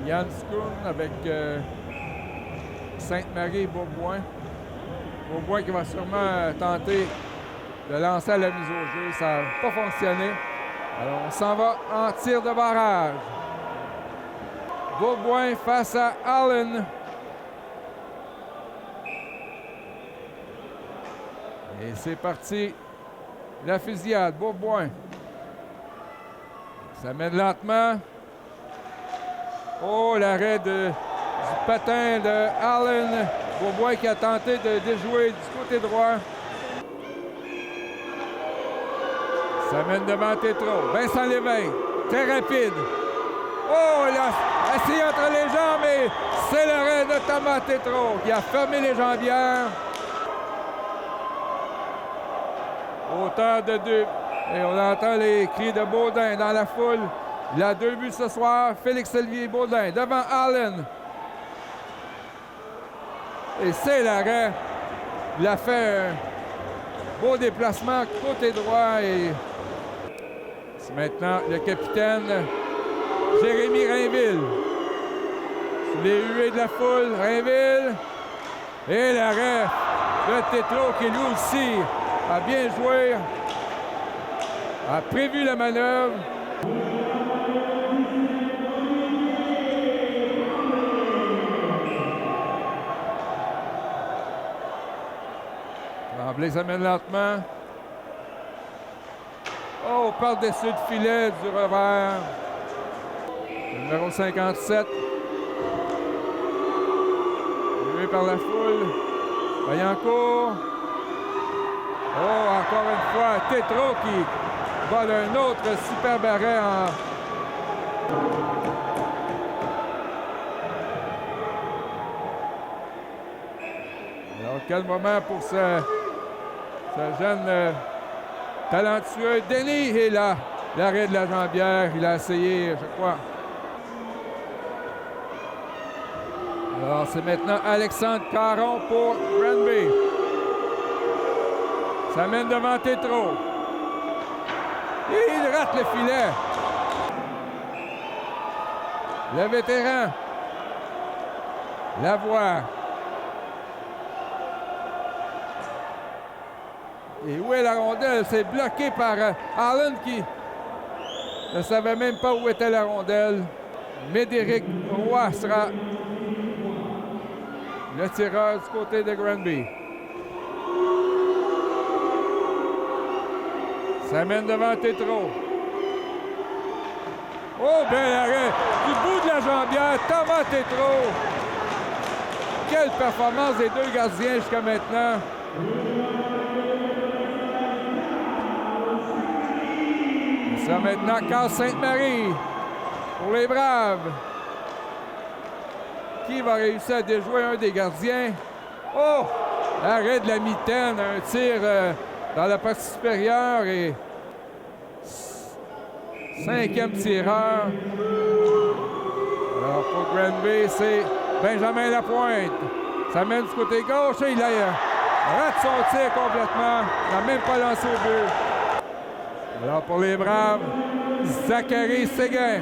Yann Schoon avec Sainte-Marie et Beaubois. Beaubois qui va sûrement tenter de lancer à la mise au jeu. Ça n'a pas fonctionné. Alors, on s'en va en tir de barrage. Beaubois face à Allen. Et c'est parti. La fusillade. Beaubois. Ça mène lentement. Oh, l'arrêt du patin de Allen. Beaubois qui a tenté de déjouer du côté droit. Ça mène devant Tétrault. Vincent Lévesque, très rapide. Oh, il a essayé entre les jambes, mais c'est l'arrêt de Thomas Tétrault qui a fermé les jambières. Hauteur de 2. Et on entend les cris de Baudin dans la foule. Il a 2 buts ce soir. Félix-Olivier Baudin devant Allen. Et c'est l'arrêt. Il a fait un beau déplacement côté droit. Et c'est maintenant le capitaine Jérémy Rainville. Sous les huées de la foule, Rainville. Et l'arrêt de Tétrault qui lui aussi a bien joué. A prévu la manœuvre. Tremblay s'amène lentement. Oh, par-dessus le filet du revers. Le numéro 57. Joué par la foule. Vaillancourt. Oh, encore une fois, Tétrault qui vole un autre super barret en... Alors, quel moment pour ce jeune talentueux Denis. Et là, l'arrêt de la jambière, il a essayé, je crois. Alors, c'est maintenant Alexandre Caron pour Granby. Ça mène devant Tétrault. Et il rate le filet. Le vétéran. Lavoie. Et où est la rondelle? C'est bloqué par Allen qui ne savait même pas où était la rondelle. Médéric Roy sera le tireur du côté de Granby. Ça mène devant Tétrault. Oh, bel arrêt du bout de la jambière, Thomas Tétrault. Quelle performance des 2 gardiens jusqu'à maintenant. Ça maintenant, Carl Sainte-Marie pour les Braves. Qui va réussir à déjouer un des gardiens? Oh! Arrêt de la mitaine, un tir dans la partie supérieure et 5e tireur. Alors pour Granby, c'est Benjamin Lapointe. Ça mène du côté gauche et il rate son tir complètement. Il n'a même pas lancé au but. Alors pour les Braves, Zachary Séguin,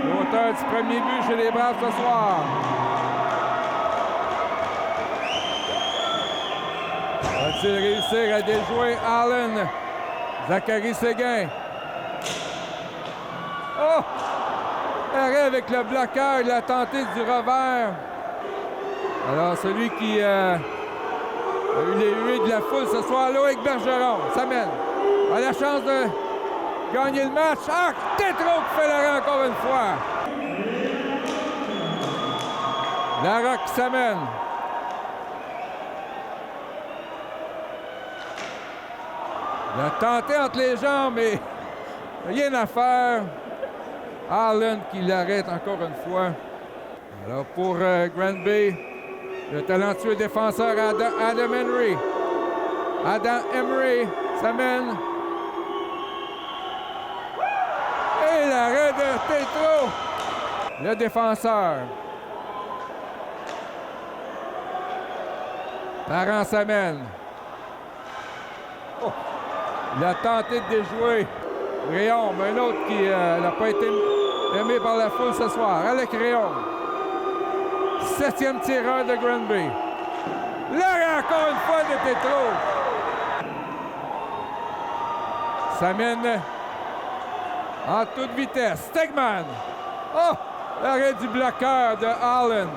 l'auteur du premier but chez les Braves ce soir. Va-t-il réussir à déjouer Allen? Zachary Séguin. Oh! Arrêt avec le bloqueur, il a tenté du revers. Alors, celui qui a eu les huées de la foule ce soir, Loïc Bergeron, ça mène. A la chance de gagner le match. Ah, Tétrault qui fait l'arrêt encore une fois. Larocque qui s'amène. Il a tenté entre les jambes, mais rien à faire. Allen qui l'arrête encore une fois. Alors pour Granby, le talentueux défenseur Adam Emery. Adam Emery s'amène. Et l'arrêt de Tétrault. Le défenseur. Parent s'amène. Oh. Il a tenté de déjouer Réaume, un autre qui n'a pas été aimé par la foule ce soir. Alec Réaume. 7e tireur de Granby. L'arrêt encore une fois de Tétrault. Ça mène en toute vitesse. Stegman. Oh! L'arrêt du bloqueur de Allen.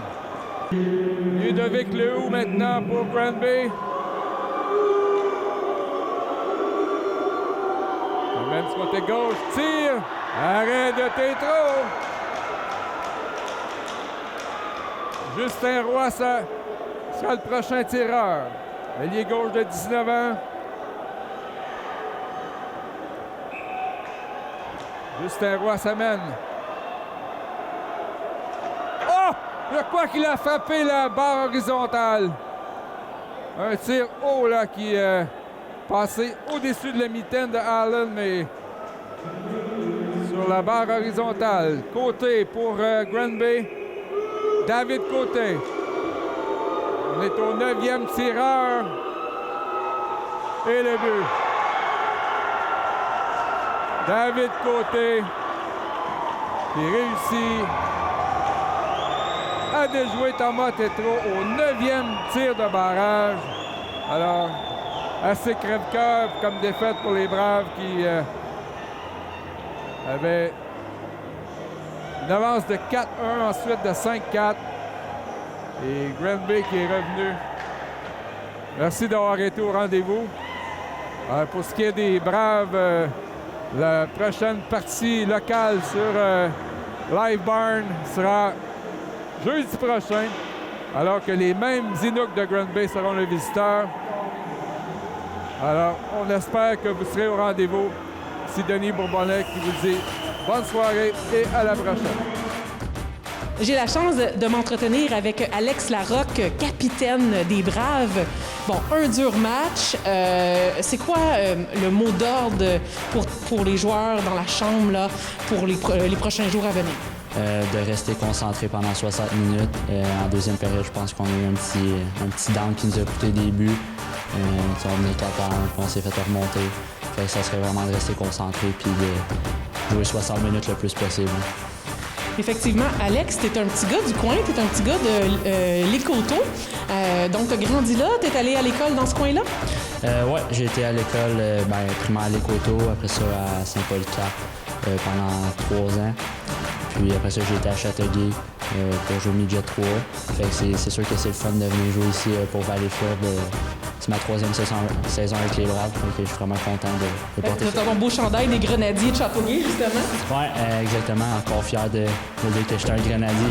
Ludovic Lehoux maintenant pour Granby. Ça mène du côté gauche. Tire. Arrêt de Tétrault. Justin Roy sera le prochain tireur. Ailier gauche de 19 ans. Justin Roy s'amène. Oh! Je crois qu'il a frappé la barre horizontale. Un tir haut là qui est passé au-dessus de la mitaine de Allen, mais sur la barre horizontale. Côté pour Granby. David Côté. On est au 9e tireur. Et le but. David Côté qui réussit à déjouer Thomas Tétrault au 9e tir de barrage. Alors, assez crève-cœur comme défaite pour les Braves qui avaient une avance de 4-1, ensuite de 5-4. Et Granby qui est revenu. Merci d'avoir été au rendez-vous. Pour ce qui est des Braves, la prochaine partie locale sur Live Barn sera jeudi prochain, alors que les mêmes Inuks de Granby seront les visiteurs. Alors, on espère que vous serez au rendez-vous. C'est Denis Bourbonnais qui vous dit bonne soirée et à la prochaine. J'ai la chance de m'entretenir avec Alex Larocque, capitaine des Braves. Bon, un dur match. C'est quoi le mot d'ordre pour les joueurs dans la chambre là, pour les prochains jours à venir? De rester concentré pendant 60 minutes. En deuxième période, je pense qu'on a eu un petit down qui nous a coûté des buts. On venait 4-1, puis on s'est fait remonter. Fait que ça serait vraiment de rester concentré puis de jouer 60 minutes le plus possible. Effectivement, Alex, t'es un petit gars du coin, t'es un petit gars de l'Écoto. Donc, t'as grandi là, t'es allé à l'école dans ce coin-là? Oui, j'ai été à l'école primaire à l'Écoto, après ça à Saint-Paul-Cap pendant 3 ans. Puis après ça, j'ai été à Châteauguay pour jouer au Midget 3. Fait que c'est sûr que c'est le fun de venir jouer ici pour Valleyfield. C'est ma 3e saison avec les Braves, donc je suis vraiment content de porter ça. T'as ton beau chandail des Grenadiers de Châteauguay, justement? Oui, exactement. Encore fier de dire que j'étais un Grenadier.